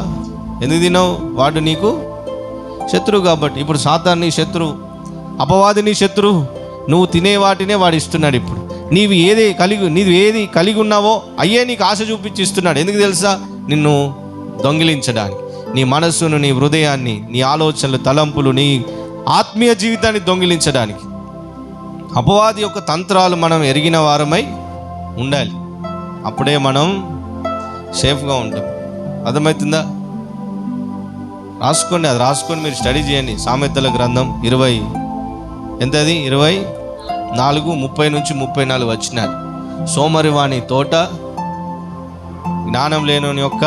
ఎందుకు తిన్నావు? వాడు నీకు శత్రువు కాబట్టి. ఇప్పుడు సాతాను నీ శత్రువు, అపవాది నీ శత్రువు. నువ్వు తినే వాటినే వాడు ఇస్తున్నాడు. ఇప్పుడు నీవు ఏది కలిగి ఉన్నావో అయ్యే నీకు ఆశ చూపించి ఇస్తున్నాడు. ఎందుకు తెలుసా? నిన్ను దొంగిలించడానికి, నీ మనస్సును, నీ హృదయాన్ని, నీ ఆలోచనలు, తలంపులు, నీ ఆత్మీయ జీవితాన్ని దొంగిలించడానికి. అపవాది యొక్క తంత్రాలు మనం ఎరిగిన వారమై ఉండాలి. అప్పుడే మనం సేఫ్గా ఉంటాం. అర్థమవుతుందా? రాసుకోండి, అది రాసుకొని మీరు స్టడీ చేయండి. సామెతల గ్రంథం 24:30-34 వచ్చినారు. సోమరివాణి తోట, జ్ఞానం లేనోని యొక్క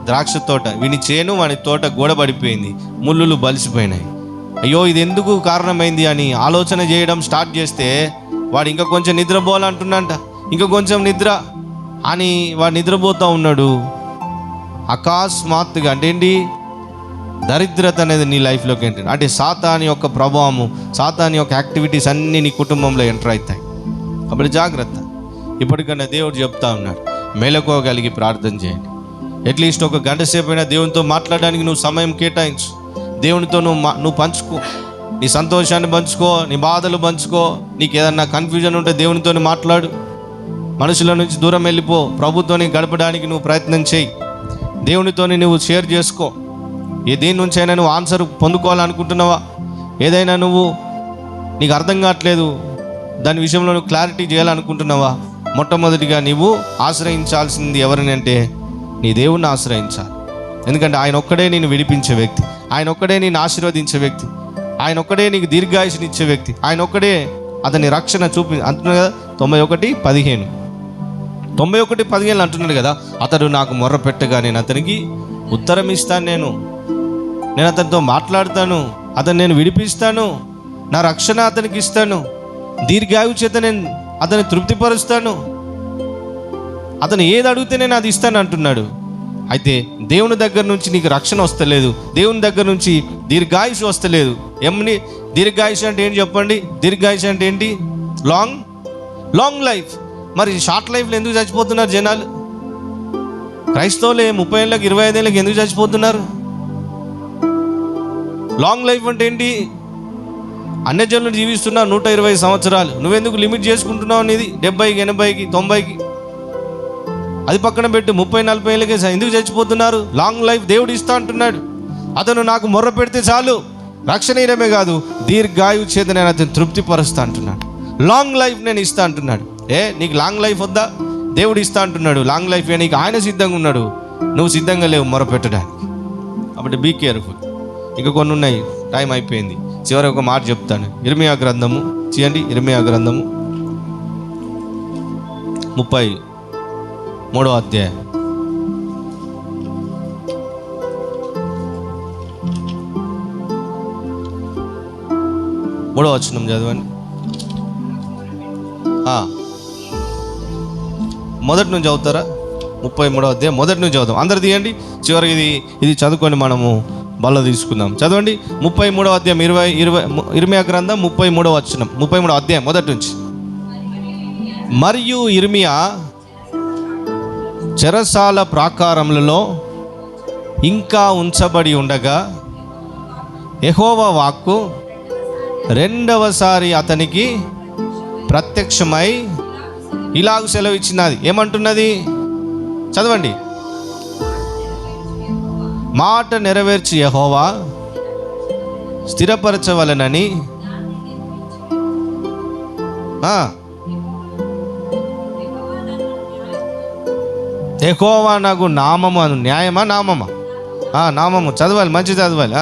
ద్రాక్ష తోట, వీని చేను వాని తోట గోడబడిపోయింది, ముళ్ళులు బలిసిపోయినాయి. అయ్యో ఇది ఎందుకు కారణమైంది అని ఆలోచన చేయడం స్టార్ట్ చేస్తే వాడు ఇంకా కొంచెం నిద్రపోవాలంటున్నాడంట. ఇంకా కొంచెం నిద్ర అని వాడు నిద్రపోతూ ఉన్నాడు. అకస్మాత్తుగా అంటే ఏంటి? దరిద్రత అనేది నీ లైఫ్లోకి ఏంటంటే, అంటే సాతాని యొక్క ప్రభావము, సాతాని యొక్క యాక్టివిటీస్ అన్నీ నీ కుటుంబంలో ఎంటర్ అవుతాయి. కాబట్టి జాగ్రత్త. ఇప్పటికన్నా దేవుడు చెప్తా ఉన్నాడు, మెలకువగలిగి ప్రార్థన చేయండి. అట్లీస్ట్ ఒక గంట సేపు అయినా దేవునితో మాట్లాడడానికి నువ్వు సమయం కేటాయించు. దేవునితో నువ్వు పంచుకో, నీ సంతోషాన్ని పంచుకో, నీ బాధలు పంచుకో. నీకు ఏదన్నా కన్ఫ్యూజన్ ఉంటే దేవునితో మాట్లాడు. మనుషుల నుంచి దూరం వెళ్ళిపో, ప్రభుత్వాన్ని గడపడానికి నువ్వు ప్రయత్నం చేయి. దేవునితో నువ్వు షేర్ చేసుకో. దేని నుంచి అయినా నువ్వు ఆన్సర్ పొందుకోవాలనుకుంటున్నావా, ఏదైనా నీకు అర్థం కావట్లేదు, దాని విషయంలో నువ్వు క్లారిటీ చేయాలనుకుంటున్నావా, మొట్టమొదటిగా నీవు ఆశ్రయించాల్సింది ఎవరిని అంటే నీ దేవుణ్ణి ఆశ్రయించాలి. ఎందుకంటే ఆయన ఒక్కడే నేను విడిపించే వ్యక్తి, ఆయన ఒక్కడే నేను ఆశీర్వదించే వ్యక్తి, ఆయన ఒక్కడే నీకు దీర్ఘాయుషనిచ్చే వ్యక్తి, ఆయన ఒక్కడే అతని రక్షణ అంటున్నాడు కదా. 91:15 అంటున్నాడు కదా. అతడు నాకు మొర్ర పెట్టగా నేను అతనికి ఉత్తరం ఇస్తాను, నేను అతనితో మాట్లాడతాను, అతను నేను విడిపిస్తాను, నా రక్షణ అతనికి ఇస్తాను, దీర్ఘాయు చేత నేను అతన్ని తృప్తిపరుస్తాను, అతను ఏది అడిగితే నేను అది ఇస్తాను అంటున్నాడు. అయితే దేవుని దగ్గర నుంచి నీకు రక్షణ వస్తలేదు, దేవుని దగ్గర నుంచి దీర్ఘాయుషు వస్తలేదు. ఏమని దీర్ఘాయుషు అంటే ఏంటి చెప్పండి? దీర్ఘాయుషు అంటే ఏంటి? Long life. మరి షార్ట్ లైఫ్లో ఎందుకు చచ్చిపోతున్నారు జనాలు? క్రైస్తవులే 30 ఏళ్ళకి 25 ఏళ్ళకి ఎందుకు చచ్చిపోతున్నారు? లాంగ్ లైఫ్ అంటే ఏంటి? అన్యజనులు జీవిస్తున్నారు 120 సంవత్సరాలు. నువ్వెందుకు లిమిట్ చేసుకుంటున్నావు? నీది 70కి 80కి 90కి. అది పక్కన పెట్టి 30-40 ఏళ్ళకే ఎందుకు చచ్చిపోతున్నారు? లాంగ్ లైఫ్ దేవుడు ఇస్తా అంటున్నాడు. అతను నాకు మొర్ర పెడితే చాలు, రక్షణ ఇయడమే కాదు దీర్ఘాయువు చేత నేను అతను తృప్తిపరుస్తా అంటున్నాడు. లాంగ్ లైఫ్ నేను ఇస్తా అంటున్నాడు. నీకు లాంగ్ లైఫ్ వద్దా? దేవుడు ఇస్తా అంటున్నాడు లాంగ్ లైఫ్. నీకు ఆయన సిద్ధంగా ఉన్నాడు, నువ్వు సిద్ధంగా లేవు మొర పెట్టడానికి. కాబట్టి బీ కేర్ఫుల్. ఇంకా కొన్ని ఉన్నాయి, టైం అయిపోయింది. చివరి ఒక మాట చెప్తాను. ఇర్మియా గ్రంథము చేయండి. ఇర్మియా గ్రంథము 33వ అధ్యాయం. మూడో వచనం చదవండి. మొదటి నుంచి చదువుతారా? 33వ అధ్యాయం మొదటి నుంచి చదువుతాం. అందరు తీయండి. చివరికి ఇది చదువుకొని మనము బల్ల తీసుకుందాం. చదవండి. 33వ అధ్యాయం 20 ఇర్మియా గ్రంథం 33వ వచనం. 33వ అధ్యాయం మొదటి నుంచి. మరియు ఇర్మియా చెరసాల ప్రాకారములలో ఇంకా ఉంచబడి ఉండగా యెహోవా వాక్కు రెండవసారి అతనికి ప్రత్యక్షమై ఇలాగ సెలవిచ్చినది. ఏమంటున్నది? చదవండి. మాట నెరవేర్చి యెహోవా స్థిరపరచవలనని యెహోవా నాకు నామము అను. న్యాయమా నామమా? నామము. చదవాలి, మంచి చదవాలి.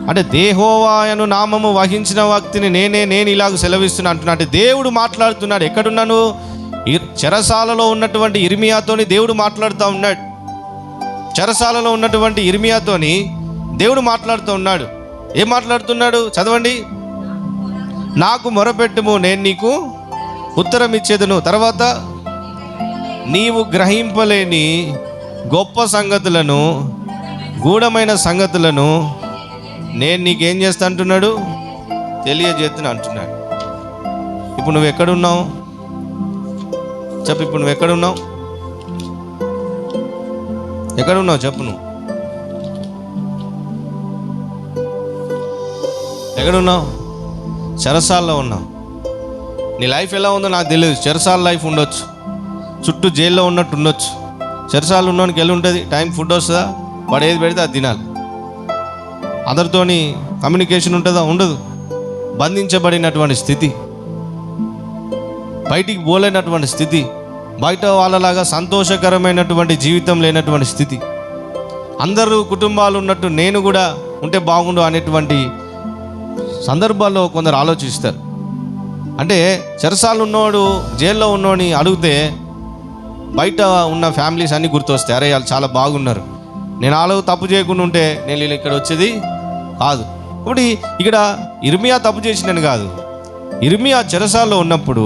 అంటే యెహోవాయను నామము వహించిన వ్యక్తిని నేను ఇలాగ సెలవిస్తున్నా అంటున్నా. అంటే దేవుడు మాట్లాడుతున్నాడు. ఎక్కడున్నాను? చెరసాలలో ఉన్నటువంటి ఇర్మియాతోని దేవుడు మాట్లాడుతూ ఉన్నాడు. చెరసాలలో ఉన్నటువంటి ఇర్మియాతోని దేవుడు మాట్లాడుతూ ఉన్నాడు. ఏం మాట్లాడుతున్నాడు? చదవండి. నాకు మొరపెట్టుము, నేను నీకు ఉత్తరం ఇచ్చేదను. తర్వాత నీవు గ్రహింపలేని గొప్ప సంగతులను, గూఢమైన సంగతులను నేను నీకేం చేస్తా అంటున్నాడు? తెలియజేస్తున్నా అంటున్నాడు. ఇప్పుడు నువ్వు ఎక్కడున్నావు చెప్పు. ఇప్పుడు నువ్వు ఎక్కడున్నావు? ఎక్కడున్నావు చెప్పు. నువ్వు ఎక్కడున్నావు? చెరసాల్లో ఉన్నావు. నీ లైఫ్ ఎలా ఉందో నాకు తెలియదు. చెరసాల లైఫ్ ఉండొచ్చు, చుట్టూ జైల్లో ఉన్నట్టు ఉండొచ్చు. చెరసాలు ఉన్నోనికి వెళ్ళి ఉంటుంది. టైం ఫుడ్ వస్తుందా? వాడు ఏది పెడితే అది తినాలి. అందరితోని కమ్యూనికేషన్ ఉంటుందా? ఉండదు. బంధించబడినటువంటి స్థితి, బయటికి పోలేనటువంటి స్థితి, బయట వాళ్ళలాగా సంతోషకరమైనటువంటి జీవితం లేనటువంటి స్థితి. అందరూ కుటుంబాలు ఉన్నట్టు నేను కూడా ఉంటే బాగుండు అనేటువంటి సందర్భాల్లో కొందరు ఆలోచిస్తారు. అంటే చెరసాలు ఉన్నవాడు, జైల్లో ఉన్నవాడిని అడిగితే బయట ఉన్న ఫ్యామిలీస్ అన్నీ గుర్తొస్తాయి. అరే వాళ్ళు చాలా బాగున్నారు, నేను వాళ్ళకు తప్పు చేయకుండా ఉంటే నేను ఇక్కడ వచ్చేది కాదు. కాబట్టి ఇక్కడ ఇర్మియా తప్పు చేసినని కాదు. ఇర్మియా చెరసాల్లో ఉన్నప్పుడు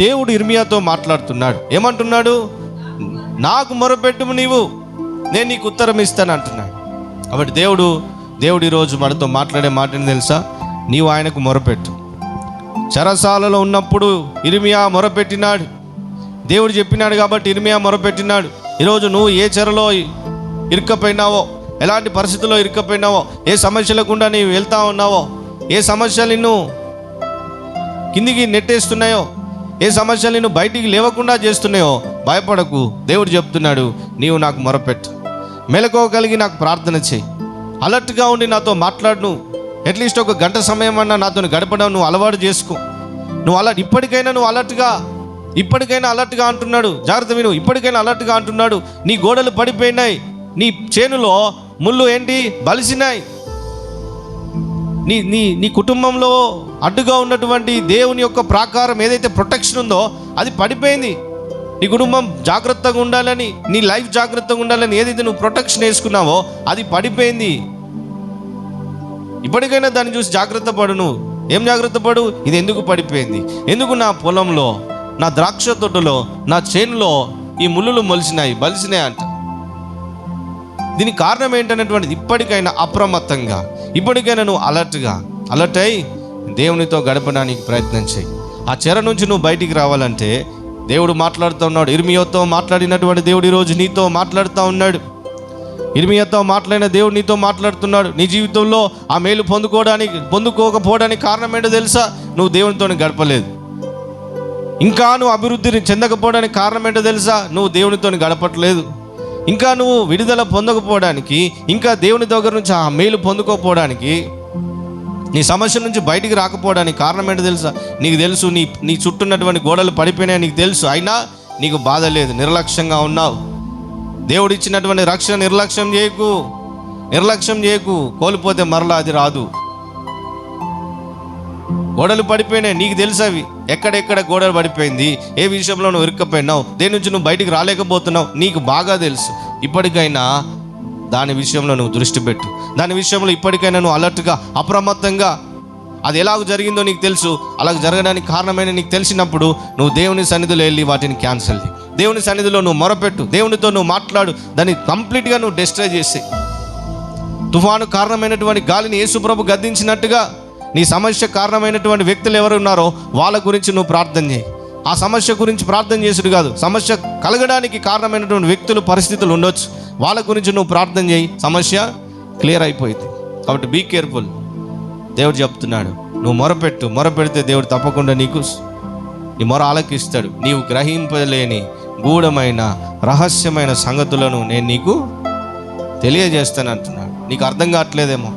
దేవుడు ఇర్మియాతో మాట్లాడుతున్నాడు. ఏమంటున్నాడు? నాకు మొరపెట్టుము నీవు, నేను నీకు ఉత్తరం ఇస్తాను అంటున్నాడు. కాబట్టి దేవుడు ఈరోజు మనతో మాట్లాడే మాటని తెలుసా? నీవు ఆయనకు మొరపెట్టు. చెరసాలలో ఉన్నప్పుడు ఇర్మియా మొరపెట్టినాడు. దేవుడు చెప్పినాడు కాబట్టి ఇర్మియా మొరపెట్టినాడు. ఈరోజు నువ్వు ఏ చెరలో ఇరుక్కపోయినావో, ఎలాంటి పరిస్థితుల్లో ఇరుక్కపోయినావో, ఏ సమస్యల గుండా నీవు వెళ్తా ఉన్నావో, ఏ సమస్యలు నిన్ను కిందికి నెట్టేస్తున్నాయో, ఏ సమస్యలు నిన్ను బయటికి లేవకుండా చేస్తున్నాయో భయపడకు. దేవుడు చెప్తున్నాడు, నీవు నాకు మొరపెట్టు, మెలకువ కలిగి నాకు ప్రార్థన చేయి, అలర్ట్గా ఉండి నాతో మాట్లాడు. అట్లీస్ట్ ఒక గంట సమయం అన్నా నాతో గడపడం నువ్వు అలవాటు చేసుకో. నువ్వు ఇప్పటికైనా అలర్ట్గా అంటున్నాడు. జాగ్రత్త విను. ఇప్పటికైనా అలర్ట్గా అంటున్నాడు. నీ గోడలు పడిపోయినాయి, నీ చేనులో ముళ్ళు ఏంటి బలిసినాయి, నీ కుటుంబంలో అడ్డుగా ఉన్నటువంటి దేవుని యొక్క ప్రాకారం ఏదైతే ప్రొటెక్షన్ ఉందో అది పడిపోయింది. నీ కుటుంబం జాగ్రత్తగా ఉండాలని, నీ లైఫ్ జాగ్రత్తగా ఉండాలని ఏదైతే నువ్వు ప్రొటెక్షన్ వేసుకున్నావో అది పడిపోయింది. ఇప్పటికైనా దాన్ని చూసి జాగ్రత్త పడు. నువ్వు ఏం జాగ్రత్త పడు? ఇది ఎందుకు పడిపోయింది? ఎందుకు నా పొలంలో, నా ద్రాక్ష తోటలో, నా చేనులో ఈ ముళ్ళులు బలిసినాయి అంట. దీనికి కారణం ఏంటనేటువంటిది ఇప్పటికైనా అప్రమత్తంగా, ఇప్పటికైనా నువ్వు అలర్ట్ అయి దేవునితో గడపడానికి ప్రయత్నం చేయి. ఆ చెర నుంచి నువ్వు బయటికి రావాలంటే దేవుడు మాట్లాడుతూ ఉన్నాడు. ఇర్మియాతో మాట్లాడినటువంటి దేవుడు ఈరోజు నీతో మాట్లాడుతూ ఉన్నాడు. ఇర్మియాతో మాట్లాడిన దేవుడు నీతో మాట్లాడుతున్నాడు. నీ జీవితంలో ఆ మేలు పొందుకోకపోవడానికి కారణం ఏంటో తెలుసా? నువ్వు దేవునితో గడపలేదు. ఇంకా నువ్వు అభివృద్ధిని చెందకపోవడానికి కారణం ఏంటో తెలుసా? నువ్వు దేవునితో గడపట్లేదు. ఇంకా నువ్వు విడుదల పొందకపోవడానికి, ఇంకా దేవుని దగ్గర నుంచి ఆ మేలు పొందుకోకపోవడానికి, నీ సమస్య నుంచి బయటికి రాకపోవడానికి కారణం ఏంటో తెలుసా? నీకు తెలుసు, నీ చుట్టూ ఉన్నటువంటి గోడలు పడిపోయినాయి నీకు తెలుసు, అయినా నీకు బాధ లేదు, నిర్లక్ష్యంగా ఉన్నావు. దేవుడు ఇచ్చినటువంటి రక్షణ నిర్లక్ష్యం చేయకు. కోల్పోతే మరలా అది రాదు. గోడలు పడిపోయినాయి, నీకు తెలుసు అవి ఎక్కడెక్కడ గోడలు పడిపోయింది, ఏ విషయంలో నువ్వు ఇరుక్కపోయినావు, దేని నుంచి నువ్వు బయటికి రాలేకపోతున్నావు, నీకు బాగా తెలుసు. ఇప్పటికైనా దాని విషయంలో నువ్వు దృష్టి పెట్టు. దాని విషయంలో ఇప్పటికైనా నువ్వు అలర్ట్గా, అప్రమత్తంగా, అది ఎలాగ జరిగిందో నీకు తెలుసు, అలాగ జరగడానికి కారణమైన నీకు తెలిసినప్పుడు నువ్వు దేవుని సన్నిధిలో వెళ్ళి వాటిని క్యాన్సిల్ చేయి. దేవుని సన్నిధిలో నువ్వు మొరపెట్టు, దేవునితో నువ్వు మాట్లాడు, దాన్ని కంప్లీట్గా నువ్వు డిస్ట్రాయ్ చేసి. తుఫాను కారణమైనటువంటి గాలిని యేసుప్రభు గద్దించినట్టుగా నీ సమస్య కారణమైనటువంటి వ్యక్తులు ఎవరు ఉన్నారో వాళ్ళ గురించి నువ్వు ప్రార్థన చేయి. ఆ సమస్య గురించి ప్రార్థన చేసుడు కాదు, సమస్య కలగడానికి కారణమైనటువంటి వ్యక్తులు, పరిస్థితులు ఉండొచ్చు, వాళ్ళ గురించి నువ్వు ప్రార్థన చేయి, సమస్య క్లియర్ అయిపోయింది. కాబట్టి బీ కేర్ఫుల్. దేవుడు చెప్తున్నాడు, నువ్వు మొరపెడితే దేవుడు తప్పకుండా నీకు నీ మొర ఆలకిస్తాడు. నీవు గ్రహింపలేని గూఢమైన రహస్యమైన సంగతులను నేను నీకు తెలియజేస్తాను అంటున్నాడు. నీకు అర్థం కావట్లేదేమో,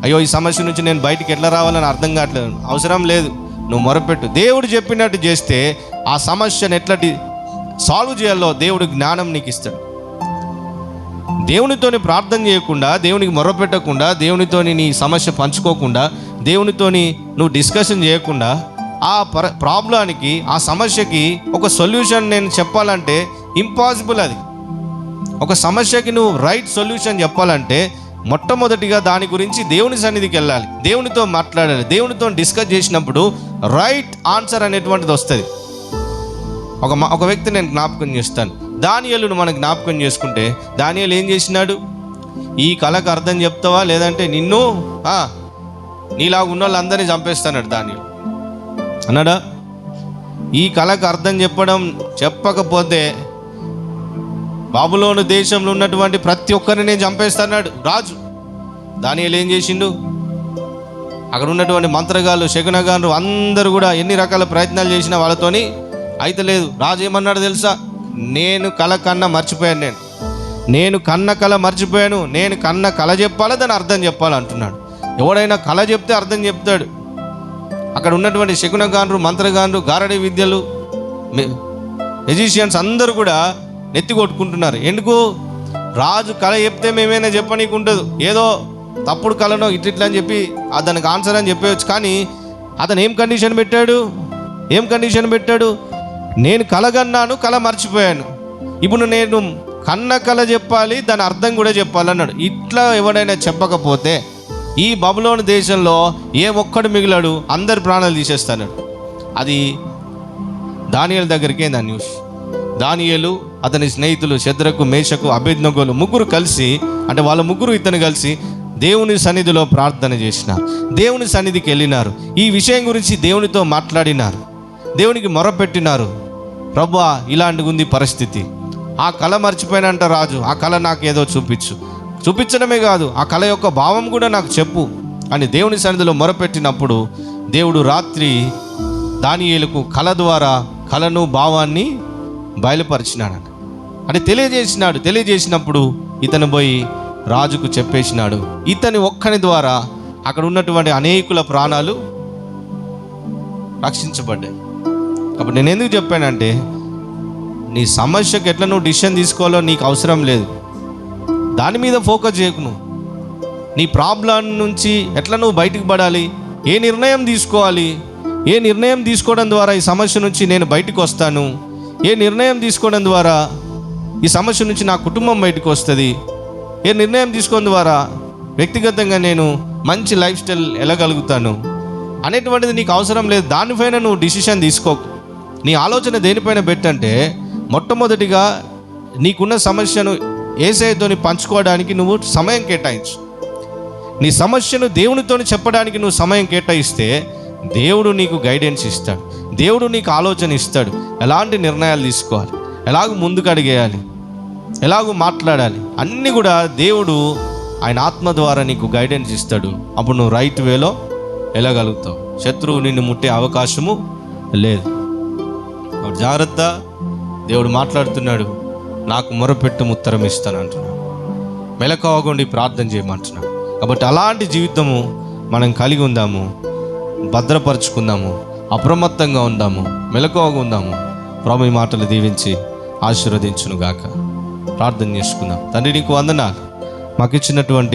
అయ్యో ఈ సమస్య నుంచి నేను బయటికి ఎట్లా రావాలని అర్థం కావట్లేదు. అవసరం లేదు, నువ్వు మొరపెట్టు. దేవుడు చెప్పినట్టు చేస్తే ఆ సమస్యను ఎట్లా సాల్వ్ చేయాలో దేవుడు జ్ఞానం నీకు ఇస్తాడు. దేవునితోని ప్రార్థన చేయకుండా, దేవునికి మొరపెట్టకుండా, దేవునితోని నీ సమస్య పంచుకోకుండా, దేవునితోని నువ్వు డిస్కషన్ చేయకుండా, ఆ ప్రాబ్లానికి, ఆ సమస్యకి ఒక సొల్యూషన్ నేను చెప్పాలంటే ఇంపాసిబుల్. అది ఒక సమస్యకి నువ్వు రైట్ సొల్యూషన్ చెప్పాలంటే మొట్టమొదటిగా దాని గురించి దేవుని సన్నిధికి వెళ్ళాలి, దేవునితో మాట్లాడాలి. దేవునితో డిస్కస్ చేసినప్పుడు రైట్ ఆన్సర్ అనేటువంటిది వస్తుంది. ఒక వ్యక్తి నేను జ్ఞాపకం చేస్తాను. దానియేలును మనం జ్ఞాపకం చేసుకుంటే, దానియేలు ఏం చేసినాడు? ఈ కళకు అర్థం చెప్తావా, లేదంటే నిన్ను నీలాగా ఉన్న వాళ్ళందరినీ చంపేస్తాడు దానియేలు అన్నాడా? ఈ కళకు అర్థం చెప్పకపోతే బాబులోను దేశంలో ఉన్నటువంటి ప్రతి ఒక్కరిని నేను చంపేస్తాడు రాజు. దానియేలు ఏం చేసిండు? అక్కడ ఉన్నటువంటి మంత్రగాళ్ళు, శకునగాళ్ళు అందరూ కూడా ఎన్ని రకాల ప్రయత్నాలు చేసినా వాళ్ళతోని అయితే లేదు. రాజు ఏమన్నాడు తెలుసా? నేను కళ మర్చిపోయాను, నేను కన్న కళ మర్చిపోయాను, నేను కన్న కళ చెప్పాలా, దాని అర్థం చెప్పాలి అంటున్నాడు. ఎవడైనా కళ చెప్తే అర్థం చెప్తాడు. అక్కడ ఉన్నటువంటి శకునగాండ్రు, మంత్రగాండ్రు, గారడీ విద్యలు, మెజిషియన్స్ అందరూ కూడా నెత్తి కొట్టుకుంటున్నారు. ఎందుకు? రాజు కళ చెప్తే మేమైనా చెప్పనీకు ఉండదు, ఏదో తప్పుడు కళనో ఇట్లా అని చెప్పి దానికి ఆన్సర్ అని చెప్పవచ్చు. కానీ అతను ఏం కండిషన్ పెట్టాడు? నేను కలగన్నాను, కళ మర్చిపోయాను, ఇప్పుడు నేను కన్న కళ చెప్పాలి, దాని అర్థం కూడా చెప్పాలన్నాడు. ఇట్లా ఎవడైనా చెప్పకపోతే ఈ బబులోను దేశంలో ఏ ఒక్కడు మిగిలాడు, అందరి ప్రాణాలు తీసేస్తాడు. అది దానియేలు దగ్గరికే దాని న్యూస్. దానియేలు, అతని స్నేహితులు శద్రకు, మేషకు, అబేద్నెగోలు ముగ్గురు కలిసి, అంటే వాళ్ళ ముగ్గురు ఇతను కలిసి దేవుని సన్నిధిలో ప్రార్థన చేసినారు, దేవుని సన్నిధికి వెళ్ళినారు, ఈ విషయం గురించి దేవునితో మాట్లాడినారు, దేవునికి మొరపెట్టినారు. ప్రభువా, ఇలాంటిది ఉంది పరిస్థితి, ఆ కళ మర్చిపోయినంట రాజు, ఆ కళ నాకు ఏదో చూపించడమే కాదు, ఆ కళ యొక్క భావం కూడా నాకు చెప్పు అని దేవుని సన్నిధిలో మొరపెట్టినప్పుడు దేవుడు రాత్రి దానియేలుకు కళ ద్వారా కళను, భావాన్ని బయలుపరిచినాడు, అంటే తెలియజేసినప్పుడు ఇతను పోయి రాజుకు చెప్పేసినాడు. ఇతని ఒక్కని ద్వారా అక్కడ ఉన్నటువంటి అనేకుల ప్రాణాలు రక్షించబడ్డాయి. కాబట్టి నేను ఎందుకు చెప్పానంటే, నీ సమస్యకు ఎట్లా నువ్వు డిసిషన్ తీసుకోవాలో నీకు అవసరం లేదు, దాని మీద ఫోకస్ చేయకు. నువ్వు నీ ప్రాబ్లం నుంచి ఎట్లా నువ్వు బయటికి పడాలి, ఏ నిర్ణయం తీసుకోవాలి, ఏ నిర్ణయం తీసుకోవడం ద్వారా ఈ సమస్య నుంచి నేను బయటకు వస్తాను, ఏ నిర్ణయం తీసుకోవడం ద్వారా ఈ సమస్య నుంచి నా కుటుంబం బయటకు వస్తుంది, ఏ నిర్ణయం తీసుకోవడం ద్వారా వ్యక్తిగతంగా నేను మంచి లైఫ్ స్టైల్ వెళ్ళగలుగుతాను అనేటువంటిది నీకు అవసరం లేదు. దానిపైన నువ్వు డిసిషన్ తీసుకోకు. నీ ఆలోచన దేనిపైన పెట్టంటే, మొట్టమొదటిగా నీకున్న సమస్యను యేసయ్యతోని పంచుకోవడానికి నువ్వు సమయం కేటాయించు. నీ సమస్యను దేవునితోని చెప్పడానికి నువ్వు సమయం కేటాయిస్తే దేవుడు నీకు గైడెన్స్ ఇస్తాడు, దేవుడు నీకు ఆలోచన ఇస్తాడు, ఎలాంటి నిర్ణయాలు తీసుకోవాలి, ఎలాగ ముందుకు అడిగేయాలి, ఎలాగూ మాట్లాడాలి, అన్నీ కూడా దేవుడు ఆయన ఆత్మ ద్వారా నీకు గైడెన్స్ ఇస్తాడు. అప్పుడు నువ్వు రైట్ వేలో వెళ్ళగలుగుతావు. శత్రువు నిన్ను ముట్టే అవకాశము లేదు. కాబట్టి జాగ్రత్త, దేవుడు మాట్లాడుతున్నాడు, నాకు మొరపెట్టు ఉత్తరం ఇస్తాను అంటున్నాడు. మెలకువగా ప్రార్థన చేయమంటున్నాడు. కాబట్టి అలాంటి జీవితము మనం కలిగి ఉందాము, భద్రపరుచుకుందాము, అప్రమత్తంగా ఉందాము, మెలకువగా ఉందాము. ప్రభు ఈ మాటలు దీవించి ఆశీర్వదించును గాక. ప్రార్థన చేసుకుందాం. తండ్రి, నీకు వందనాలు. మాకు ఇచ్చినటువంటి